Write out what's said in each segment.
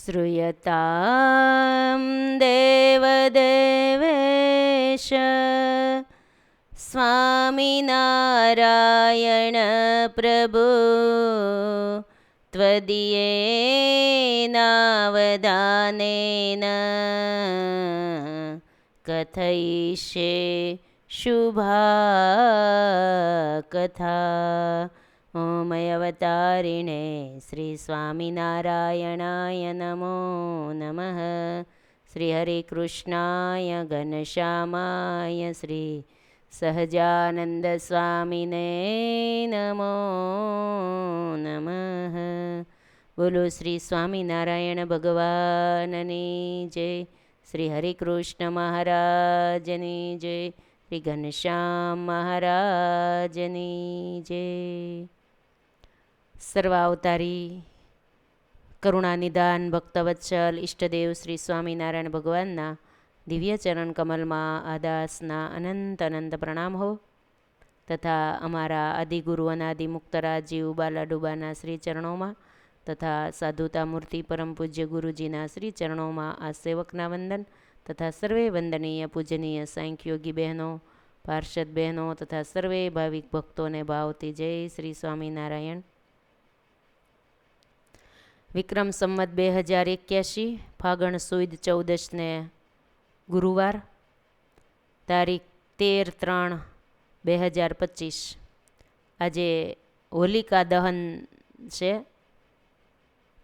श्रूयतां देवदेवेश स्वामिनारायण प्रभु त्वदीयेनावधानेन कथयिष्ये शुभा कथा। ओम अवतारिणे श्री स्वामिनारायणाय नमो नमः। श्री हरिकृष्णाय घनश्यामाय श्री सहजानंद स्वामिने नमो नमः। बोलो श्री स्वामिनारायण भगवाननी जय। श्री हरिकृष्ण महाराजनी जय। श्री घनश्याम महाराजनी जय। सर्वावतारी करुणानिदान भक्तवत्सल इष्टदेव श्री स्वामिनारायण भगवानना दिव्य चरण कमलમાં આદાસના અનંત અનંત પ્રણામ હો તથા અમારા આદિગુરુ અનાદિ મુક્તરાજી ઉબાલા ડુબાના શ્રી ચરણોમાં તથા સાધુતા મૂર્તિ પરમ પૂજ્ય ગુરુજીના શ્રી ચરણોમાં આ સેવકના વંદન તથા સર્વે વંદનીય પૂજનીય સાંખ્યોગી બહેનો પાર્ષદ બહેનો તથા સર્વે ભાવિક ભક્તોને ભાવતી જય શ્રી સ્વામિનારાયણ। વિક્રમ સંવત 2081 ફાગણ સુદ 14ને ગુરુવાર તારીખ 13/3/2025 આજે હોલિકા દહન છે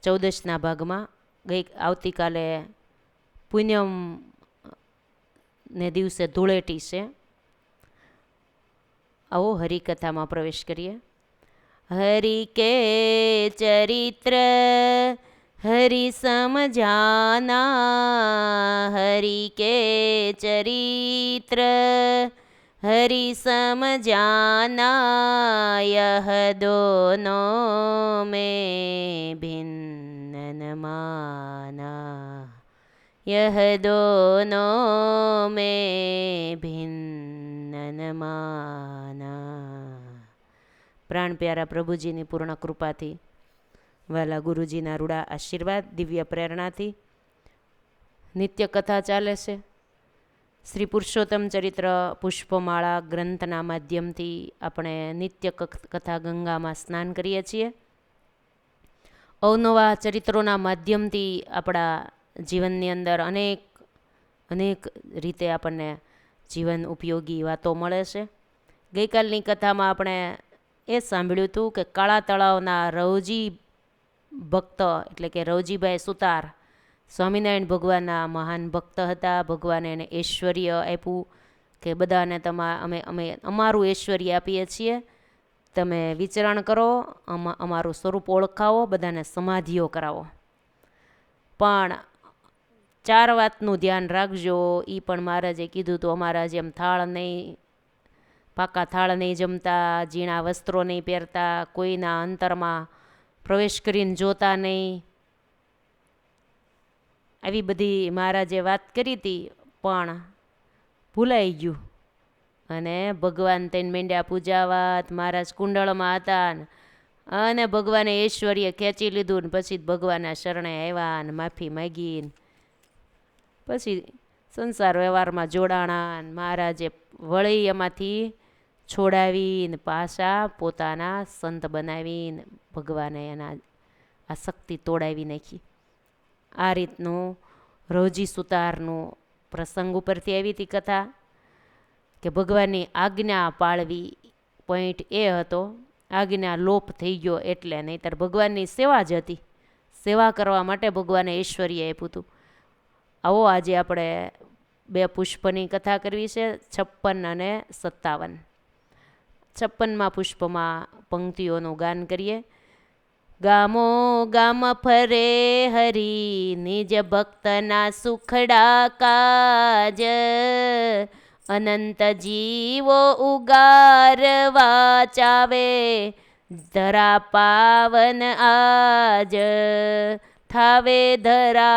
14ના ભાગમાં। આવતીકાલે પૂનમ ને દિવસે ધૂળેટી છે। आओ हरिकथा में प्रवेश करिए। हरि के चरित्र हरि समझाना, हरि के चरित्र हरि समझाना, यह दोनों में भिन्न न माना, यह दोनों में भिन्न न माना। प्राण प्यारा प्रभुजी की पूर्ण कृपा थी वाला गुरुजीना रूड़ा आशीर्वाद दिव्य प्रेरणा थी नित्य कथा चाले से। श्री पुरुषोत्तम चरित्र पुष्पमाला ग्रंथना माध्यम थी अपने नित्य कथा गंगा में स्नान करीए छीए। अवनवा चरित्रों माध्यम थी अपना जीवननी अंदर अनेक अनेक रीते आपने जीवन उपयोगी वातो मळे छे। गई कालनी कथा में आपणे ए सांभळ्युं हतुं के काळा तळावना रवजी भक्त एटले के रवजीभाई सुतार स्वामिनारायण भगवानना महान भक्त हता। भगवाने एने ऐश्वर्य आप्युं के बधाने अमे अमे अमारुं ऐश्वर्य आपीए छीए, तमे विचरण करो, अमारुं स्वरूप ओळखावो, बधाने समाधिओ करावो। पण 4 वातनुं ध्यान राखजो। ई पण महाराजे कीधुं तो अमारा जेम थाळ नहीं, पाका थाळ नहीं जमता, जीणा वस्त्रों नहीं पहेरता, कोईना अंतरमां प्रवेश करीने जोता नहीं, આવી બધી મહારાજે વાત કરી હતી પણ ભૂલાઈ ગયું। અને ભગવાન તેને મેંડ્યા પૂજાવાત, મહારાજ કુંડળમાં હતા અને ભગવાને ઐશ્વર્ય ખેંચી લીધું ને પછી ભગવાનના શરણે આવ્યા ને માફી માગીને પછી સંસાર વ્યવહારમાં જોડાણા। મહારાજે વળી એમાંથી છોડાવીને પાછા પોતાના સંત બનાવીને ભગવાને એના આસક્તિ તોડાવી નાખી। आ रीतनु रोजी सुतारनु प्रसंग उपरथी आवी थी कथा के भगवाननी आज्ञा पाळवी। पॉइंट ए हतो आज्ञा लोप थई गयो एटले, नहीतर भगवाननी सेवा ज हती, सेवा करवा माटे भगवाने ऐश्वर्य आप्युं हतुं। आवो आजे आपणे 2 पुष्पनी कथा करवी छे, 56 અને 57। 56मा पुष्पमां पंक्तिओनुं गान करीए। गामो गाम फरे हरि निज भक्तना सुखड़ा काज, अनंत जीवो उगारवा चावे धरा पावन आज, थावे धरा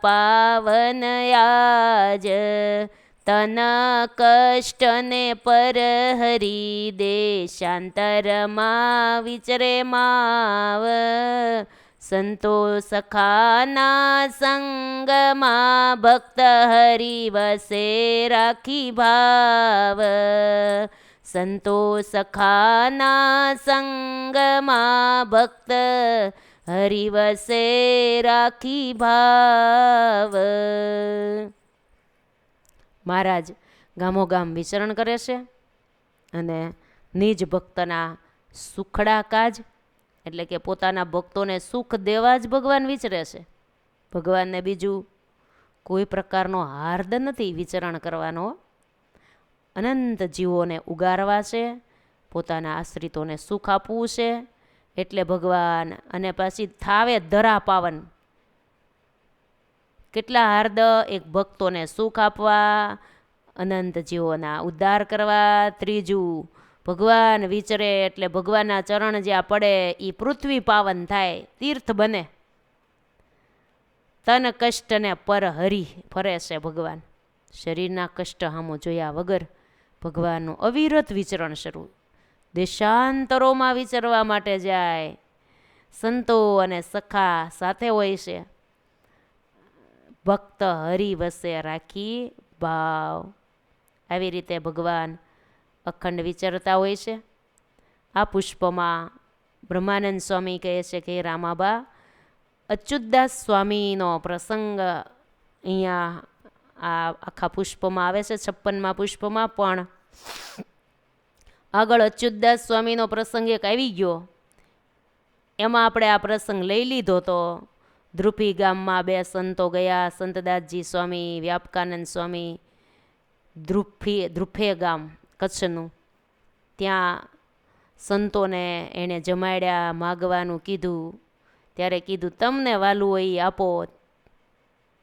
पावन आज। तन कष्ट ने पर हरि देशांतर मा विचरे माव, સંતો સખાના સંગમાં ભક્ત હરિ વસે રાખી ભાવ. સંતો સખાના સંગમાં ભક્ત હરિ વસે રાખી ભાવ. મહારાજ ગામોગામ વિચરણ કરે છે અને નિજ ભક્તના સુખડા કાજ એટલે કે પોતાના ભક્તોને સુખ દેવા જ ભગવાન વિચરે છે. ભગવાનને બીજું કોઈ પ્રકારનો હાર્દ નથી વિચરણ કરવાનો. અનંત જીવોને ઉગારવા છે, પોતાના આશ્રિતોને સુખ આપવું છે એટલે ભગવાન. અને પાછી થાવે ધરા પાવન, કેટલા હાર્દ એક ભક્તોને સુખ આપવા, અનંત જીવોના ઉદ્ધાર કરવા. ત્રીજું ભગવાન વિચરે એટલે ભગવાનના ચરણ જ્યાં પડે એ પૃથ્વી પાવન થાય, તીર્થ બને. તન કષ્ટને પર હરી ફરે છે ભગવાન. શરીરના કષ્ટ સામું જોયા વગર ભગવાનનું અવિરત વિચરણ શરૂ. દેશાંતરોમાં વિચરવા માટે જાય. સંતો અને સખા સાથે હોય છે. ભક્ત હરિ વસે રાખી ભાવ. આવી રીતે ભગવાન અખંડ વિચરતા હોય છે. આ પુષ્પમાં બ્રહ્માનંદ સ્વામી કહે છે કે રામાબા, અચ્યુતદાસ સ્વામીનો પ્રસંગ અહીંયા આ આખા પુષ્પમાં આવે છે, 56મા પુષ્પમાં. પણ આગળ અચ્યુતદાસ સ્વામીનો પ્રસંગ એક આવી ગયો, એમાં આપણે આ પ્રસંગ લઈ લીધો. તો ધ્રુપી ગામમાં બે સંતો ગયા, સંતદાસજી સ્વામી, વ્યાપકાનંદ સ્વામી. ધ્રુફે ગામ કચ્છનું, ત્યાં સંતોને એણે જમાડ્યા, માગવાનું કીધું. ત્યારે કીધું તમને વાલું હોય એ આપો.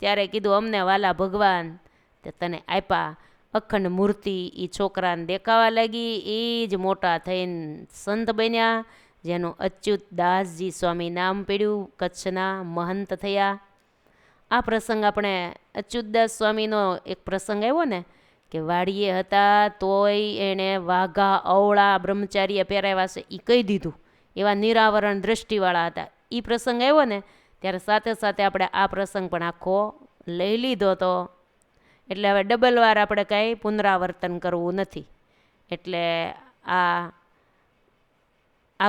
ત્યારે કીધું અમને વાલા ભગવાન, તે તને આપ્યા. અખંડ મૂર્તિ એ છોકરાને દેખાવા લાગી. એ જ મોટા થઈને સંત બન્યા, જેનું અચ્યુતદાસજી સ્વામી નામ પડ્યું, કચ્છના મહંત થયા. આ પ્રસંગ આપણે અચ્યુતદાસ સ્વામીનો એક પ્રસંગ આવ્યો ને કે વાડીએ હતા તોય એણે વાઘા અવળા બ્રહ્મચારીએ પહેરાવ્યા છે, એ કહી દીધું. એવા નિરાવરણ દ્રષ્ટિવાળા હતા. એ પ્રસંગ આવ્યો ને ત્યારે સાથે સાથે આપણે આ પ્રસંગ પણ આખો લઈ લીધો હતો. એટલે હવે ડબલ વાર આપણે કાંઈ પુનરાવર્તન કરવું નથી. એટલે આ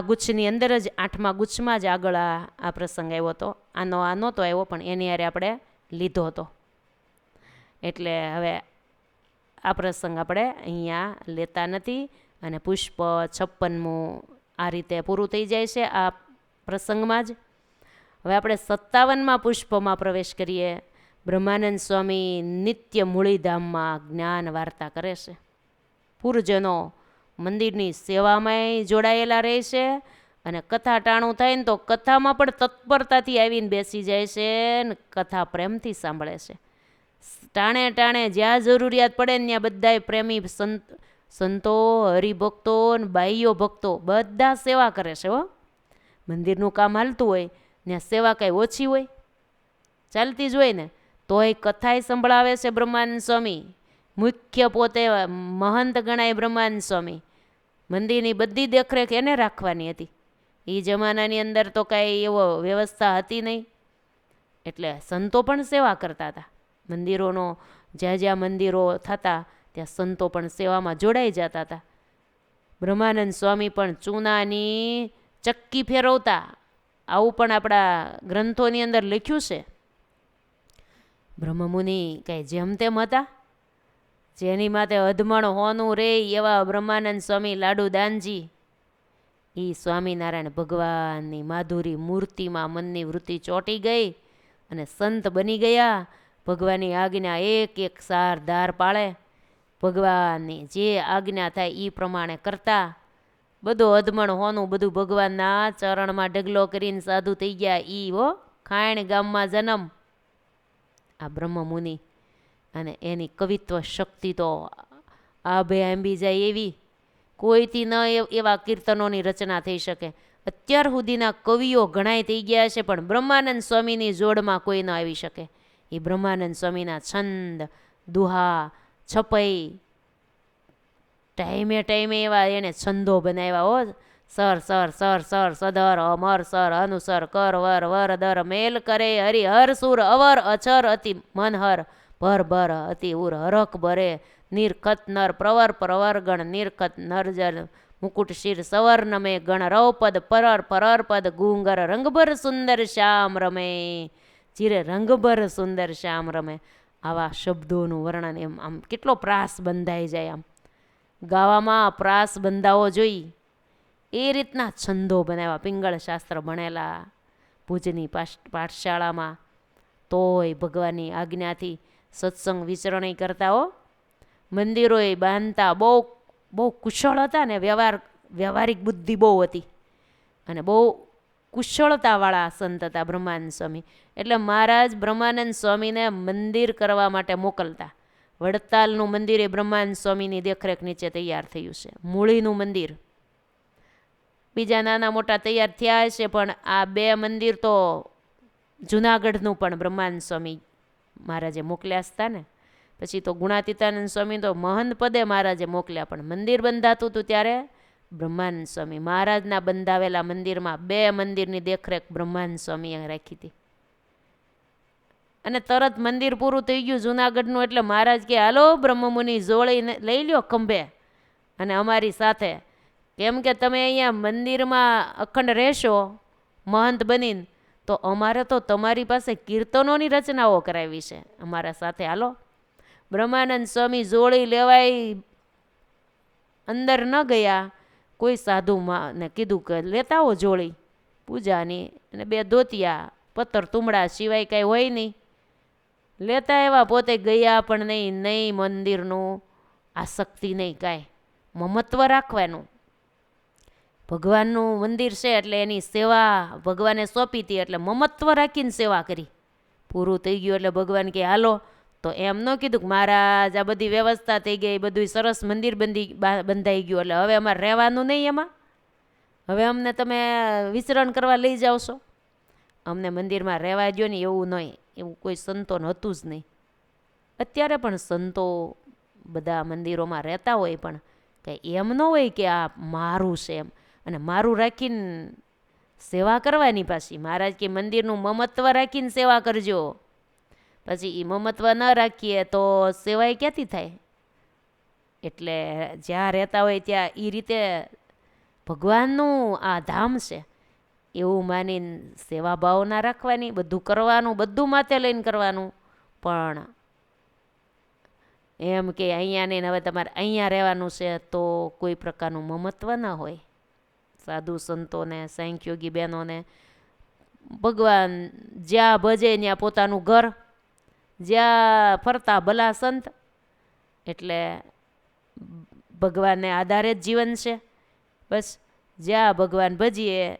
ગુચ્છની અંદર જ 8મા ગુચ્છમાં જ આગળ આ પ્રસંગ આવ્યો હતો. આ નહોતો આવ્યો પણ એની હારે આપણે લીધો હતો. એટલે હવે આ પ્રસંગ આપણે અહીંયા લેતા નથી. અને પુષ્પ 56મું આ રીતે પૂરું થઈ જાય છે આ પ્રસંગમાં જ. હવે આપણે 57મા પુષ્પમાં પ્રવેશ કરીએ. બ્રહ્માનંદ સ્વામી નિત્ય મૂળીધામમાં જ્ઞાન વાર્તા કરે છે. પૂરજનો મંદિરની સેવામાંય જોડાયેલા રહે છે અને કથા ટાણું થાય ને તો કથામાં પણ તત્પરતાથી આવીને બેસી જાય છે ને કથા પ્રેમથી સાંભળે છે. ટાણે ટાણે જ્યાં જરૂરિયાત પડે ને ત્યાં બધાય પ્રેમી સંતો, હરિભક્તો ને બાહ્યો ભક્તો બધા સેવા કરે છે. હો, મંદિરનું કામ હાલતું હોય ત્યાં સેવા કાંઈ ઓછી હોય? ચાલતી જ હોય ને. તોય કથાય સંભળાવે છે બ્રહ્માનંદ સ્વામી. મુખ્ય પોતે મહંત ગણાય બ્રહ્માનંદ સ્વામી. મંદિરની બધી દેખરેખ એને રાખવાની હતી. એ જમાનાની અંદર તો કાંઈ એવો વ્યવસ્થા હતી નહીં. એટલે સંતો પણ સેવા કરતા હતા. મંદિરોનો જ્યાં જ્યાં મંદિરો થતા ત્યાં સંતો પણ સેવામાં જોડાઈ જતા હતા. બ્રહ્માનંદ સ્વામી પણ ચૂનાની ચક્કી ફેરવતા. આવું પણ આપણા ગ્રંથોની અંદર લખ્યું છે. બ્રહ્મમુનિ કાંઈ જેમ તેમ હતા? જેની માથે અધમણ હોનું રે એવા બ્રહ્માનંદ સ્વામી લાડુદાનજી એ સ્વામિનારાયણ ભગવાનની માધુરી મૂર્તિમાં મનની વૃત્તિ ચોંટી ગઈ અને સંત બની ગયા. ભગવાનની આજ્ઞા એક એક સાર ધાર પાળે. ભગવાનની જે આજ્ઞા થાય એ પ્રમાણે કરતા. બધું અધમણ હોનું બધું ભગવાનના ચરણમાં ઢગલો કરીને સાધુ થઈ ગયા. ઈ ખાણ ગામમાં જન્મ આ બ્રહ્મમુનિ. અને એની કવિત્વ શક્તિ તો આભે આંબી જાય એવી. કોઈથી ન એવા કીર્તનોની રચના થઈ શકે. અત્યાર સુધીના કવિઓ ઘણાય થઈ ગયા છે પણ બ્રહ્માનંદ સ્વામીની જોડમાં કોઈ ન આવી શકે. એ બ્રહ્માનંદ સ્વામીના છંદ, દુહા, છપઈ ટાઈમે ટાઈમે એવા એણે છંદો બનાવ્યા. સર સર સર સર સધર અમર સર અનુસર કર વર વર દર મેલ કરે હરિ હર સુર અવર અચર અતિ મનહર ભર ભર અતિ ઉર હરક ભરે નિરખત નર પ્રવર પ્રવર ગણ નિરખત નરજર મુકુટ શિર સવર્ણ મે ગણ રૌપદ પરર પરર પદ ગુંગર રંગભર સુંદર શ્યામ રમે ચિરે રંગભર સુંદર શ્યામ રમે. આવા શબ્દોનું વર્ણન એમ આમ કેટલો પ્રાસ બંધાઈ જાય. આમ ગાવામાં પ્રાસ બંધાવો જોઈ એ રીતના છંદો બનાવ્યા. પિંગળ શાસ્ત્ર ભણેલા ભુજની પાઠશાળામાં તોય ભગવાનની આજ્ઞાથી સત્સંગ વિચરણી કરતા હો. મંદિરોએ બાંધતા બહુ બહુ કુશળ હતા ને વ્યવહારિક બુદ્ધિ બહુ હતી અને બહુ કુશળતાવાળા સંત હતા બ્રહ્માનંદ સ્વામી. એટલે મહારાજ બ્રહ્માનંદ સ્વામીને મંદિર કરવા માટે મોકલતા. વડતાલનું મંદિર એ બ્રહ્માનંદ સ્વામીની દેખરેખ નીચે તૈયાર થયું છે. મૂળીનું મંદિર, બીજા નાના મોટા તૈયાર થયા છે, પણ આ બે મંદિર તો જુનાગઢનું પણ બ્રહ્માનંદ સ્વામી મહારાજે મોકલ્યા હતા ને. પછી તો ગુણાતીતાનંદ સ્વામી તો મહંત પદે મહારાજે મોકલ્યા, પણ મંદિર બંધાતું હતું ત્યારે બ્રહ્માનંદ સ્વામી મહારાજના બંધાવેલા મંદિરમાં બે મંદિરની દેખરેખ બ્રહ્માનંદ સ્વામીએ રાખી હતી. અને તરત મંદિર પૂરું થઈ ગયું જુનાગઢનું એટલે મહારાજ કે હાલો બ્રહ્મમુનિ જોડી લઈ લ્યો ખંભે અને અમારી સાથે, કેમ કે તમે અહીંયા મંદિરમાં અખંડ રહેશો મહંત બનીને, તો અમારે તો તમારી પાસે કીર્તનોની રચનાઓ કરાવી છે, અમારા સાથે હાલો. બ્રહ્માનંદ સ્વામી જોડી લેવાય અંદર ન ગયા. કોઈ સાધુને કીધું કે લેતા આવો જોડી પૂજાની, અને બે ધોતિયા પત્તર તુમડા સિવાય કાંઈ હોય નહીં. લેતા એવા પોતે ગયા પણ નહીં મંદિરનું આસક્તિ નહીં, કાંઈ મમત્વ રાખવાનું. ભગવાનનું મંદિર છે એટલે એની સેવા ભગવાને સોંપી હતી એટલે મમત્વ રાખીને સેવા કરી. પૂરું થઈ ગયું એટલે ભગવાન કે હાલો. તો એમ ન કીધું કે મહારાજ આ બધી વ્યવસ્થા થઈ ગઈ, બધું સરસ મંદિર બંધાઈ ગયું એટલે હવે અમારે રહેવાનું નહીં, એમાં હવે અમને તમે વિચરણ કરવા લઈ જાઓ છો, અમને મંદિરમાં રહેવા દો ને, એવું નહીં. એવું કોઈ સંતોને હતું જ નહીં. અત્યારે પણ સંતો બધા મંદિરોમાં રહેતા હોય, પણ કંઈ એમ ન હોય કે આ મારું છે એમ, અને મારું રાખીને સેવા કરવાની. પાછી મહારાજ કે મંદિરનું મમત્વ રાખીને સેવા કરજો. પછી એ મમત્વ ન રાખીએ તો સેવાય ક્યાંથી થાય? એટલે જ્યાં રહેતા હોય ત્યાં એ રીતે ભગવાનનું આ ધામ છે એવું માનીને સેવા ભાવના રાખવાની, બધું કરવાનું, બધું માથે લઈને કરવાનું. પણ એમ કે અહીંયા નહીં, હવે તમારે અહીંયા રહેવાનું છે તો કોઈ પ્રકારનું મમત્વ ન હોય. સાધુ સંતોને સાંખ્યોગી બહેનોને ભગવાન જ્યાં ભજે ત્યાં પોતાનું ઘર, જ્યાં ફરતા ભલા સંત, એટલે ભગવાનને આધારે જ જીવન છે. બસ જ્યાં ભગવાન ભજીએ,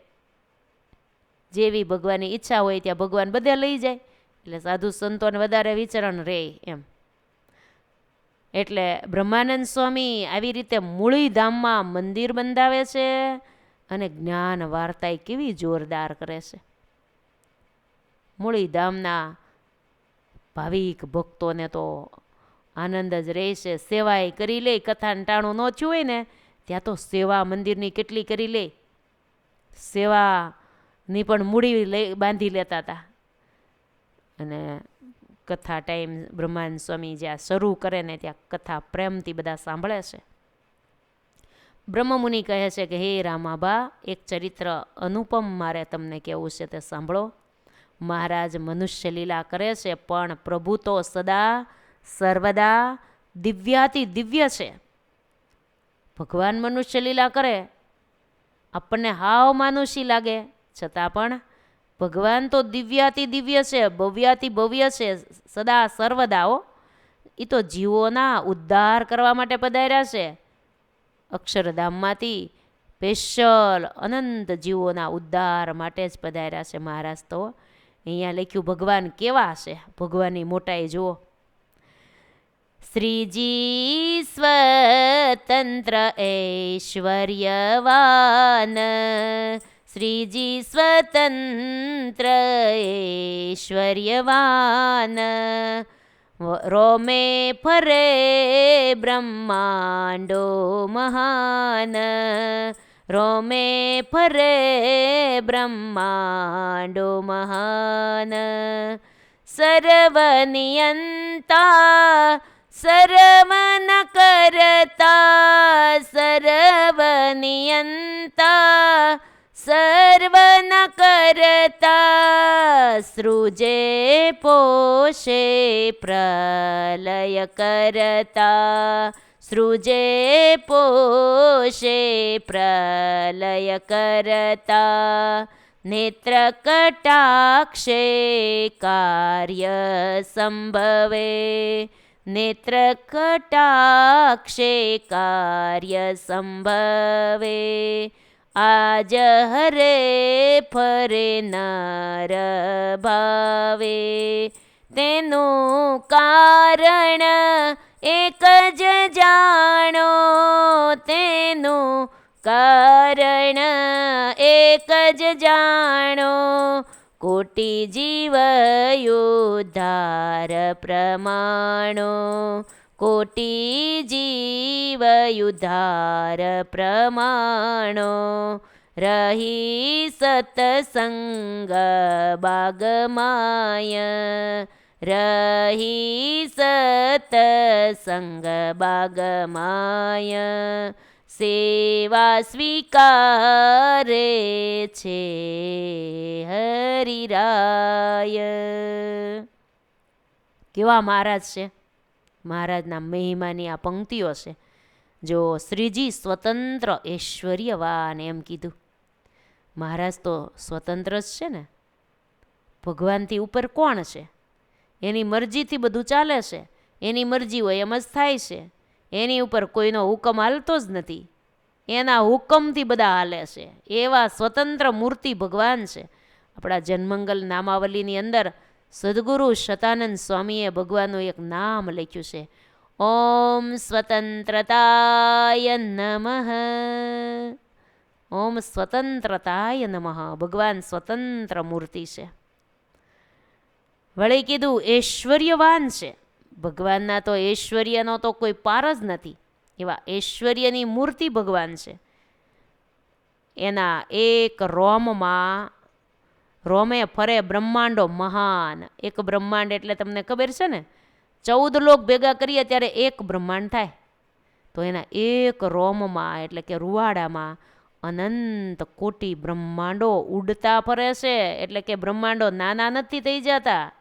જેવી ભગવાનની ઈચ્છા હોય ત્યાં ભગવાન બધે લઈ જાય. એટલે સાધુ સંતોને વધારે વિચરણ રહે એમ. એટલે બ્રહ્માનંદ સ્વામી આવી રીતે મૂળી ધામમાં મંદિર બંધાવે છે અને જ્ઞાન વાર્તાએ કેવી જોરદાર કરે છે. મૂળી ધામના ભાવિક ભક્તોને તો આનંદ જ રહેશે. સેવાય કરી લે, કથાને ટાણું ન થયું હોય ને ત્યાં તો સેવા મંદિરની કેટલી કરી લે. સેવાની પણ મૂડી બાંધી લેતા હતા. અને કથા ટાઈમ બ્રહ્માનંદ સ્વામી જ્યાં શરૂ કરે ને ત્યાં કથા પ્રેમથી બધા સાંભળે છે. બ્રહ્મમુનિ કહે છે કે હે રામાબા, એક ચરિત્ર અનુપમ મારે તમને કહેવું છે, તે સાંભળો. મહારાજ મનુષ્ય લીલા કરે છે, પણ પ્રભુ તો સદા સર્વદા દિવ્યાતિ દિવ્ય છે. ભગવાન મનુષ્ય લીલા કરે, આપણને હાવ માનુષી લાગે, છતાં પણ ભગવાન તો દિવ્યાતિ દિવ્ય છે, ભવ્યાતિ ભવ્ય છે, સદા સર્વદાઓ. એ તો જીવોના ઉદ્ધાર કરવા માટે પધાર્યા છે. અક્ષરધામમાંથી સ્પેશિયલ અનંત જીવોના ઉદ્ધાર માટે જ પધાર્યા છે મહારાજ. તો અહીંયા લખ્યું ભગવાન કેવા છે, ભગવાનની મોટાઈ જુઓ. શ્રીજી સ્વતંત્ર ઐશ્વર્યવાન, શ્રીજી સ્વતંત્ર ઐશ્વર્યવાન, રોમે ફરે બ્રહ્માંડો મહાન, રોમે ફરે બ્રહ્માંડો મહાન, સર્વનિયંતા સર્વન કરતા, સર્વનિયંતા સર્વન કરતા, સૃજે પોષે પ્રલય કરતા, સૃજે પોષે પ્રલય કરતા, નેત્ર કટાક્ષે કાર્ય સંભવે, નેત્ર કટાક્ષે કાર્ય સંભવે, આજ હરે ફરે નર ભાવે, તેનું કારણ એક જ જાણો, તેનું કારણ એક જ જાણો, કોટી જીવ યુદ્ધાર પ્રમાણો, કોટી જીવ યુદ્ધાર પ્રમાણો, રહી સતસંગ બાગમાય, રહી સતસંગ બાગમાય, સેવા સ્વીકારે છે હરિરાય. કેવા મહારાજ છે, મહારાજના મહિમાની આ પંક્તિઓ છે. જો શ્રીજી સ્વતંત્ર ઐશ્વર્યવાન એમ કીધું. મહારાજ તો સ્વતંત્ર જ છે ને, ભગવાનથી ઉપર કોણ છે? એની મરજીથી બધું ચાલે છે, એની મરજી હોય એમ જ થાય છે, એની ઉપર કોઈનો હુકમ હાલતો જ નથી, એના હુકમથી બધા હાલે છે. એવા સ્વતંત્ર મૂર્તિ ભગવાન છે. આપણા જન્મંગલ નામાવલીની અંદર સદગુરુ શતાનંદ સ્વામીએ ભગવાનનું એક નામ લખ્યું છે, ઓમ સ્વતંત્રતાય નમઃ, ઓમ સ્વતંત્રતાય નમઃ. ભગવાન સ્વતંત્ર મૂર્તિ છે. વળી કીધું ઐશ્વર્યવાન છે. ભગવાનના તો ઐશ્વર્યનો તો કોઈ પાર જ નથી, એવા ઐશ્વર્યની મૂર્તિ ભગવાન છે. એના એક રોમમાં રોમે ફરે બ્રહ્માંડો મહાન. એક બ્રહ્માંડ એટલે તમને ખબર છે ને, 14 લોક ભેગા કરીએ ત્યારે એક બ્રહ્માંડ થાય. તો એના એક રોમમાં એટલે કે રૂવાડામાં અનંત કોટી બ્રહ્માંડો ઉડતા ફરે છે. એટલે કે બ્રહ્માંડો નાના નથી થઈ જતા.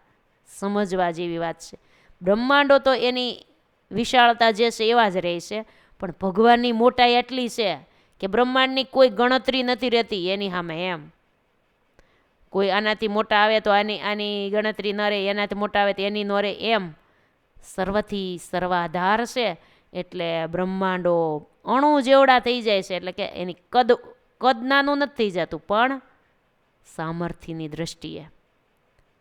સમજવા જેવી વાત છે. બ્રહ્માંડો તો એની વિશાળતા જે છે એવા જ રહે છે, પણ ભગવાનની મોટાઈ એટલી છે કે બ્રહ્માંડની કોઈ ગણતરી નથી રહેતી એની સામે. એમ કોઈ આનાથી મોટા આવે તો આની ગણતરી ન રહે, એનાથી મોટા આવે તો એની ન રહે. એમ સર્વથી સર્વાધાર છે. એટલે બ્રહ્માંડો અણુ જેવડા થઈ જાય છે. એટલે કે એની કદ નાનું નથી થઈ જતું, પણ સામર્થ્યની દ્રષ્ટિએ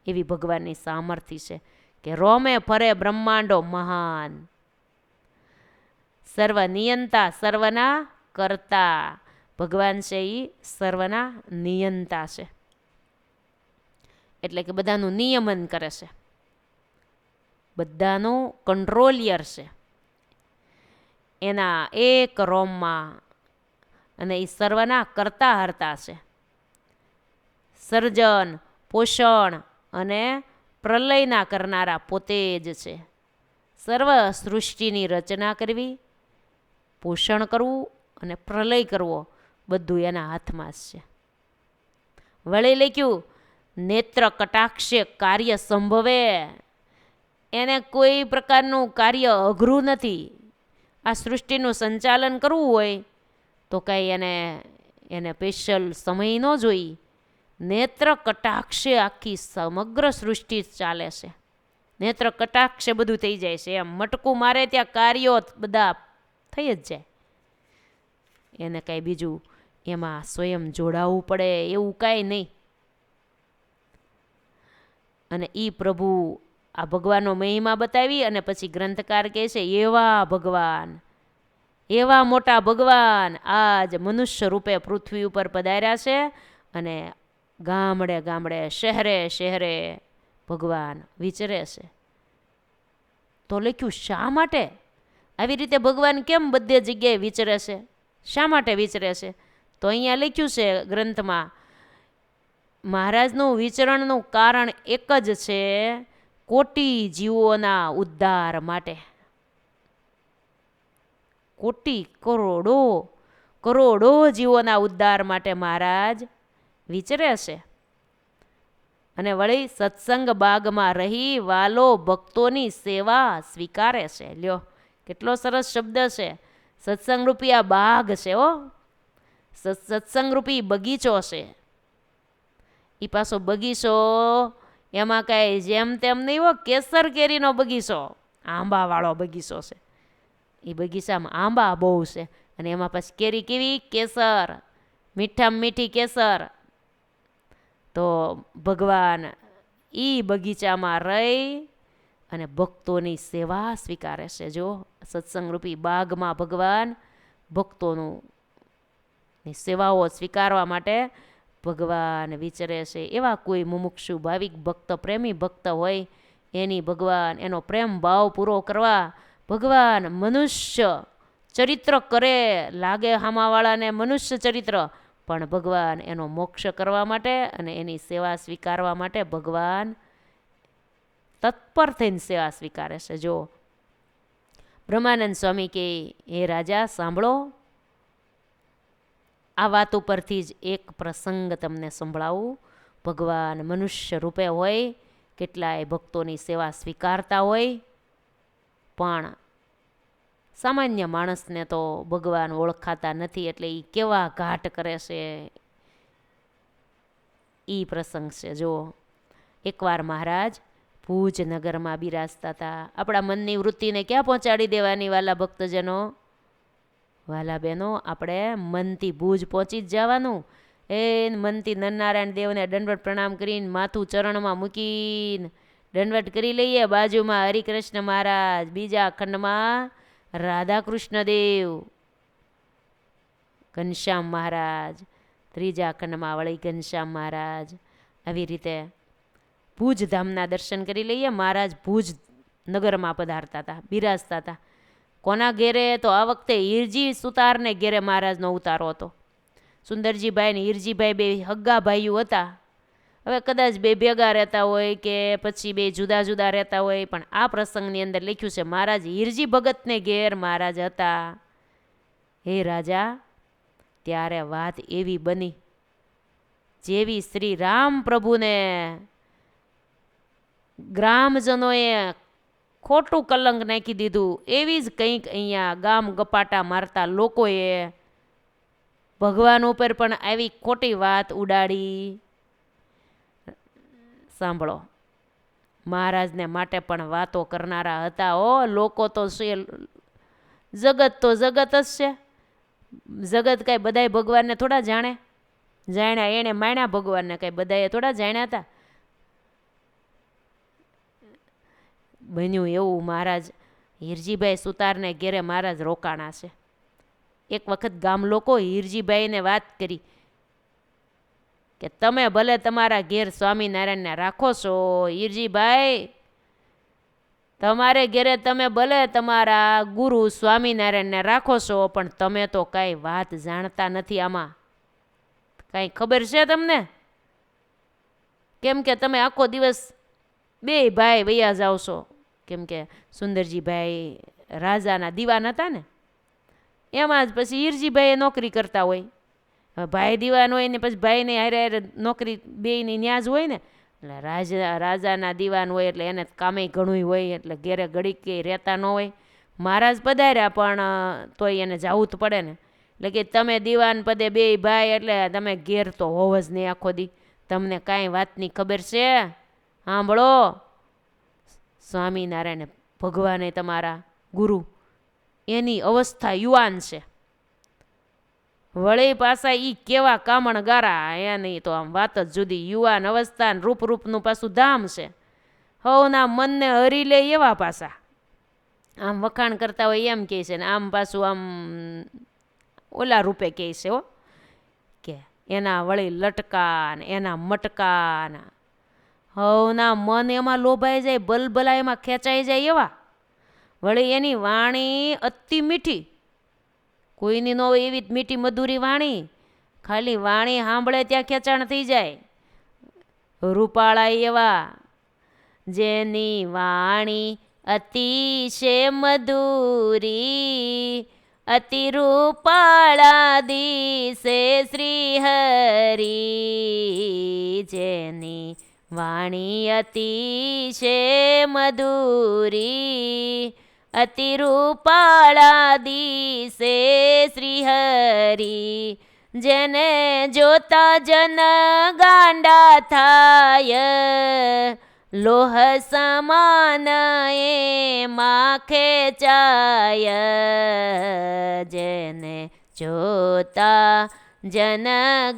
એવી ભગવાનની સામર્થ્ય છે કે રોમે ફરે બ્રહ્માંડો મહાન, સર્વ નિયંતા સર્વના કરતા. ભગવાન છે એ સર્વના નિયંતા છે, એટલે કે બધાનું નિયમન કરે છે, બધાનું કંટ્રોલિયર છે એના એક રોમમાં. અને એ સર્વના કરતા હરતા છે. સર્જન, પોષણ અને પ્રલયના કરનારા પોતે જ છે. સર્વ સૃષ્ટિની રચના કરવી, પોષણ કરવું અને પ્રલય કરવો બધું એના હાથમાં જ છે. વળી લખ્યું નેત્ર કટાક્ષે કાર્ય સંભવે. એને કોઈ પ્રકારનું કાર્ય અઘરું નથી. આ સૃષ્ટિનું સંચાલન કરવું હોય તો કાંઈ એને સ્પેશિયલ સમય ન જોઈ. નેત્ર કટાક્ષે આખી સમગ્ર સૃષ્ટિ ચાલે છે. નેત્ર કટાક્ષે બધું થઈ જાય છે. એમ મટકું મારે ત્યાં કાર્યો બધા થઈ જ જાય. એને કાંઈ બીજું એમાં સ્વયં જોડાવવું પડે એવું કાંઈ નહીં. અને એ પ્રભુ આ ભગવાનનો મહિમા બતાવી અને પછી ગ્રંથકાર કહે છે એવા ભગવાન, એવા મોટા ભગવાન આજ મનુષ્ય રૂપે પૃથ્વી ઉપર પધાર્યા છે. અને ગામડે ગામડે શહેરે શહેરે ભગવાન વિચરે છે. તો લખ્યું શા માટે આવી રીતે ભગવાન કેમ બધે જગ્યાએ વિચરે છે, શા માટે વિચરે છે? તો અહીંયા લખ્યું છે ગ્રંથમાં, મહારાજનું વિચરણનું કારણ એક જ છે, કોટી જીવોના ઉદ્ધાર માટે. કોટી કરોડો જીવોના ઉદ્ધાર માટે મહારાજ વિચરે છે. અને વળી સત્સંગ બાગમાં રહી વાલો ભક્તોની સેવા સ્વીકારે છે. લ્યો કેટલો સરસ શબ્દ છે. સત્સંગ રૂપી આ બાગ છે હો, સત્સંગ રૂપી બગીચો છે. એ પાછો બગીચો એમાં કાંઈ જેમ તેમ નહીં હો, કેસર કેરીનો બગીચો, આંબાવાળો બગીચો છે. એ બગીચામાં આંબા બહુ છે અને એમાં પછી કેરી કેવી, કેસર, મીઠામાં મીઠી કેસર. તો ભગવાન એ બગીચામાં રહી અને ભક્તોની સેવા સ્વીકારે છે. જો સત્સંગરૂપી બાગમાં ભગવાન ભક્તોનું સેવાઓ સ્વીકારવા માટે ભગવાન વિચરે છે. એવા કોઈ મુમુક્ષુ ભાવિક ભક્ત, પ્રેમી ભક્ત હોય એની ભગવાન એનો પ્રેમ ભાવ પૂરો કરવા ભગવાન મનુષ્ય ચરિત્ર કરે. લાગે હામાવાળાને મનુષ્ય ચરિત્ર, પણ ભગવાન એનો મોક્ષ કરવા માટે અને એની સેવા સ્વીકારવા માટે ભગવાન તત્પર થઈને સેવા સ્વીકારે છે. જો બ્રહ્માનંદ સ્વામી કે, હે રાજા સાંભળો, આ વાત ઉપરથી જ એક પ્રસંગ તમને સંભળાવું. ભગવાન મનુષ્ય રૂપે હોય, કેટલાય ભક્તોની સેવા સ્વીકારતા હોય, પણ સામાન્ય માણસને તો ભગવાન ઓળખાતા નથી, એટલે એ કેવા ઘાટ કરે છે એ પ્રસંગ છે. જો એકવાર મહારાજ ભુજ નગરમાં બિરાજતા હતા. આપણા મનની વૃત્તિને ક્યાં પહોંચાડી દેવાની વાલા ભક્તજનો, વાલા બહેનો, આપણે મનથી ભુજ પહોંચી જ જવાનું. એ મનથી નરનારાયણ દેવને દંડવત પ્રણામ કરીને માથું ચરણમાં મૂકીને દંડવત કરી લઈએ. બાજુમાં હરિકૃષ્ણ મહારાજ, બીજા ખંડમાં રાધાકૃષ્ણ દેવ, ઘનશ્યામ મહારાજ, ત્રીજા ખંડમાં વળી ઘનશ્યામ મહારાજ. આવી રીતે ભુજ ધામના દર્શન કરી લઈએ. મહારાજ ભુજ નગરમાં પધારતા હતા, બિરાજતા હતા. કોના ઘેરે? તો આ વખતે હિરજી સુતારને ઘેરે મહારાજનો ઉતારો હતો. સુંદરજીભાઈ ને હિરજીભાઈ બે હગ્ગા ભાઈઓ હતા. હવે કદાચ બે ભેગા રહેતા હોય કે પછી બે જુદા જુદા રહેતા હોય, પણ આ પ્રસંગની અંદર લખ્યું છે મહારાજ હિરજી ભગતને ઘેર મહારાજ હતા. હે રાજા, ત્યારે વાત એવી બની, જેવી શ્રી રામ પ્રભુને ગ્રામજનોએ ખોટું કલંક નાખી દીધું, એવી જ કંઈક અહીંયા ગામ ગપાટા મારતા લોકોએ ભગવાન ઉપર પણ આવી ખોટી વાત ઉડાડી. સાંભળો, મહારાજને માટે પણ વાતો કરનારા હતા હો. લોકો તો છે, જગત તો જગત જ છે. જગત કાંઈ બધાય ભગવાનને થોડા જાણે. જાણ્યા એણે માણ્યા ભગવાનને, કાંઈ બધાએ થોડા જાણ્યા હતા. બન્યું એવું, મહારાજ હિરજીભાઈ સુતારને ઘેરે મહારાજ રોકાણા છે. એક વખત ગામ લોકો હિરજીભાઈને વાત કરી કે તમે ભલે તમારા ઘેર સ્વામિનારાયણને રાખો છો, હિરજીભાઈ તમારે ઘેરે તમે ભલે તમારા ગુરુ સ્વામિનારાયણને રાખો છો, પણ તમે તો કાંઈ વાત જાણતા નથી. આમાં કાંઈ ખબર છે તમને? કેમ કે તમે આખો દિવસ બે ભાઈ વૈયા જાઓ છો. કેમ કે સુંદરજીભાઈ રાજાના દીવાન હતા ને, એમાં જ પછી હિરજીભાઈ નોકરી કરતા હોય. ભાઈ દીવાન હોય ને પછી ભાઈને હારે હારે નોકરી બેયની ન્યાજ હોય ને, એટલે રાજાના દીવાન હોય એટલે એને કામે ઘણું હોય, એટલે ઘેરે ઘડીક કે રહેતા ન હોય. મહારાજ પધાર્યા પણ તોય એને જવું જ પડે ને. એટલે કે તમે દીવાન પદે બે ભાઈ, એટલે તમે ઘેર તો હોવ જ નહીં આખો દી. તમને કાંઈ વાતની ખબર છે? સાંભળો, સ્વામિનારાયણ ભગવાને તમારા ગુરુ, એની અવસ્થા યુવાન છે. વળી પાછા ઈ કેવા કામણ ગારા, એની તો આમ વાત જ જુદી. યુવાન અવસ્થા ને રૂપનું પાછું ધામ છે. હવના મનને હરી લે એવા પાછા. આમ વખાણ કરતા હોય એમ કહે છે ને, આમ પાછું આમ ઓલા રૂપે કહે છે હો, કે એના વળી લટકા ને એના મટકા ને હવના મન એમાં લોભાઈ જાય, બલબલા એમાં ખેંચાઈ જાય એવા. વળી એની વાણી અતિ મીઠી, કોઈની ન હોય એવી મીઠી મધુરી વાણી. ખાલી વાણી સાંભળે ત્યાં ખેંચાણ થઈ જાય. રૂપાળા એવા જેની વાણી અતિશે મધુરી, અતિ રૂપાળા દિશે શ્રી હરિ. જેની વાણી અતિશે મધુરી, અતિ રૂપાળા દિશે શ્રી હરિ. જેને જોતા જન ગાંડા થાય, લોહ સમાન એમાં ખેંચાય. જેને જોતા જન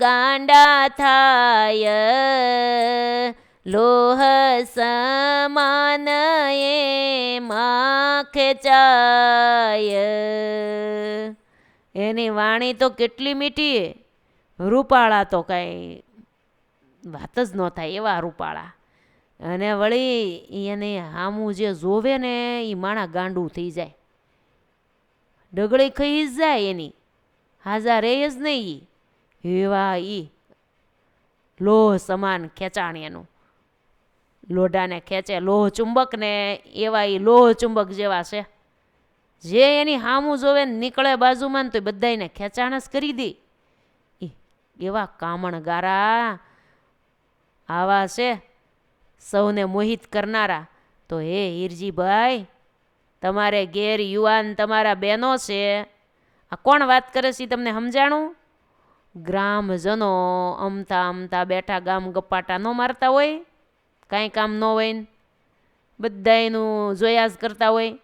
ગાંડા થાય, લોહ સમાન એમાં ખેંચાય. એની વાણી તો કેટલી મીઠી, રૂપાળા તો કાંઈ વાત જ ન થાય એવા રૂપાળા. અને વળી એને હામું જે જોવે ને એ માણા ગાંડું થઈ જાય, ડગળી ખાઈ જ જાય એની, હાજા રહે જ નહીં. એવા લોહ સમાન ખેંચાણ એનું, લોઢાને ખેંચે લોહ ચુંબક ને એવા લોહ ચુંબક જેવા છે. જે એની હામું જોવે ને નીકળે બાજુમાં ને તો બધાને ખેંચાણ જ કરી દે. એવા કામણ ગારા આવા છે સૌને મોહિત કરનારા. તો હે હીરજીભાઈ, તમારે ઘેર યુવાન તમારા બહેનો છે, આ કોણ વાત કરે છે તમને સમજાણું? ગ્રામજનો અમતા અમતા બેઠા ગામ ગપ્પાટા ન મારતા હોય, કાંઈ કામ ન હોય ને બધાયનું જોયા જ કરતા હોય.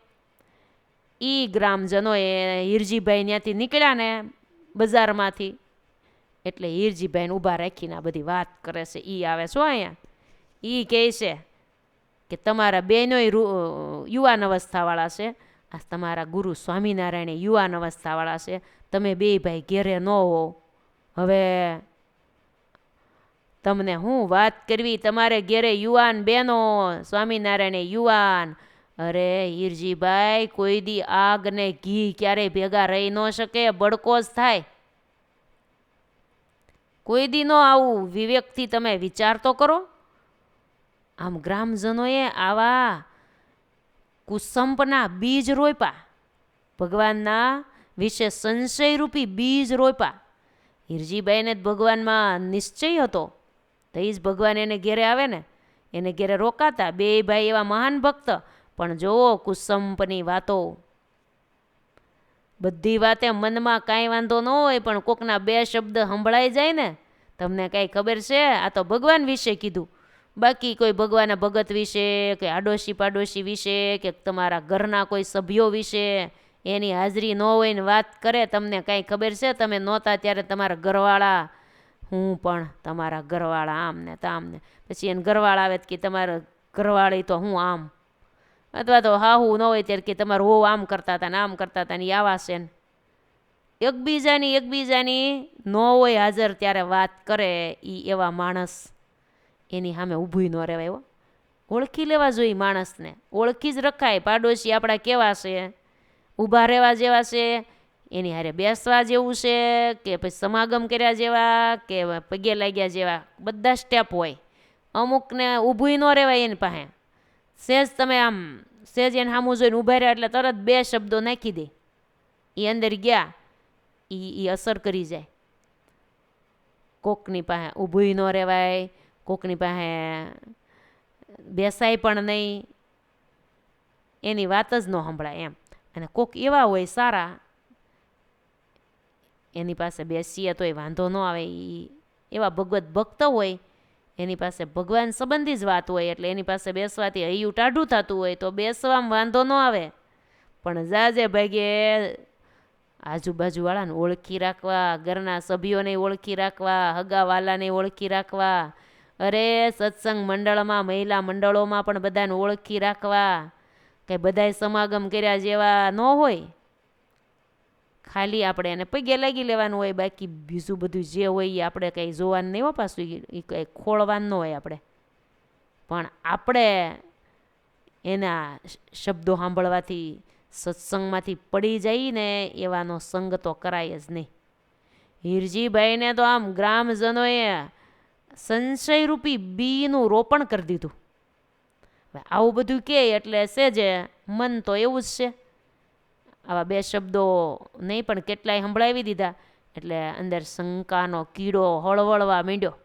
ગ્રામજનોએ હીરજીભાઈ ત્યાંથી નીકળ્યા ને બજારમાંથી, એટલે હીરજીભાઈને ઊભા રાખીને આ બધી વાત કરે છે. આવે શું અહીંયા, કહે છે કે તમારા બહેનોય યુવાન અવસ્થાવાળા છે, આ તમારા ગુરુ સ્વામિનારાયણ યુવાન અવસ્થાવાળા છે, તમે બે ભાઈ ઘેરે ન હો. હવે તમને હું વાત કરવી, તમારે ઘેરે યુવાન બહેનો, સ્વામિનારાયણ યુવાન. અરે હીરજીભાઈ, કોઈ દી આગ ને ઘી ક્યારેય ભેગા રહી ન શકે, બળકો જ થાય. કોઈ દી નો આવું વિવેકથી તમે વિચાર તો કરો. આમ ગ્રામજનોએ આવા કુસંપના બીજ રોપ્યા, ભગવાનના વિશે સંશયરૂપી બીજ રોપ્યા. હીરજીભાઈને જ ભગવાનમાં નિશ્ચય હતો, તો એ જ ભગવાન એને ઘેરે આવે ને, એને ઘેરે રોકાતા. બે ભાઈ એવા મહાન ભક્ત, પણ જોવો કુસંપની વાતો. બધી વાતે મનમાં કાંઈ વાંધો ન હોય, પણ કોકના બે શબ્દ સંભળાઈ જાય ને, તમને કાંઈ ખબર છે? આ તો ભગવાન વિશે કીધું, બાકી કોઈ ભગવાનના ભગત વિશે કે આડોશી પાડોશી વિશે કે તમારા ઘરના કોઈ સભ્યો વિશે એની હાજરી ન હોય ને વાત કરે, તમને કાંઈ ખબર છે? તમે નહોતા ત્યારે તમારા ઘરવાળા, હું પણ તમારા ઘરવાળા આમ ને તામ ને, પછી એને ઘરવાળા આવે કે તમારા ઘરવાળી તો હું આમ, અથવા તો હાહુ ન હોય ત્યારે કે તમારું હો આમ કરતા હતા ને આમ કરતા હતા ને આવા છે ને. એકબીજાની ન હોય હાજર ત્યારે વાત કરે. એવા માણસ એની સામે ઊભું ન રહેવાય હો. ઓળખી લેવા જોઈએ માણસને, ઓળખી જ રખાય. પાડોશી આપણા કેવા છે, ઊભા રહેવા જેવા છે, એની હારે બેસવા જેવું છે કે પછી સમાગમ કર્યા જેવા કે પગે લાગ્યા જેવા, બધા સ્ટેપ હોય. અમુકને ઊભું ન રહેવાય એની પાસે. સહેજ તમે આમ સહેજ એને સામું જોઈને ઊભા રહ્યા એટલે તરત બે શબ્દો નાખી દે, એ અંદર ગયા, એ અસર કરી જાય. કોકની પાસે ઊભું ન રહેવાય, કોકની પાસે બેસાય પણ નહીં, એની વાત જ ન સંભળાય એમ. અને કોક એવા હોય સારા, એની પાસે બેસીએ તોય વાંધો ન આવે. એવા ભગવત ભક્ત હોય, એની પાસે ભગવાન સંબંધી જ વાત હોય, એટલે એની પાસે બેસવાથી હૈયું ટાઢું થતું હોય તો બેસવામાં વાંધો ન આવે. પણ જાજે ભાગે આજુબાજુવાળાને ઓળખી રાખવા, ઘરના સભ્યોને ઓળખી રાખવા, હગાવાલાને ઓળખી રાખવા. અરે સત્સંગ મંડળમાં, મહિલા મંડળોમાં પણ બધાને ઓળખી રાખવા. કે બધાય સમાગમ કર્યા જેવા ન હોય, ખાલી આપણે એને પગે લાગી લેવાનું હોય, બાકી બીજું બધું જે હોય એ આપણે કંઈ જોવાનું નહીં હો. પાછું એ કંઈ ખોળવાનું ન હોય આપણે. પણ આપણે એના શબ્દો સાંભળવાથી, સત્સંગમાંથી પડી જઈએ ને, એવાનો સંગ તો કરાય જ નહીં. હીરજીભાઈને તો આમ ગ્રામજનોએ સંશયરૂપી બીનું રોપણ કરી દીધું. આવું બધું કહે એટલે છે જે મન તો એવું જ છે. આવા બે શબ્દો નહીં પણ કેટલાય સંભળાવી દીધા એટલે અંદર શંકાનો કીડો હળવળવા માંડ્યો.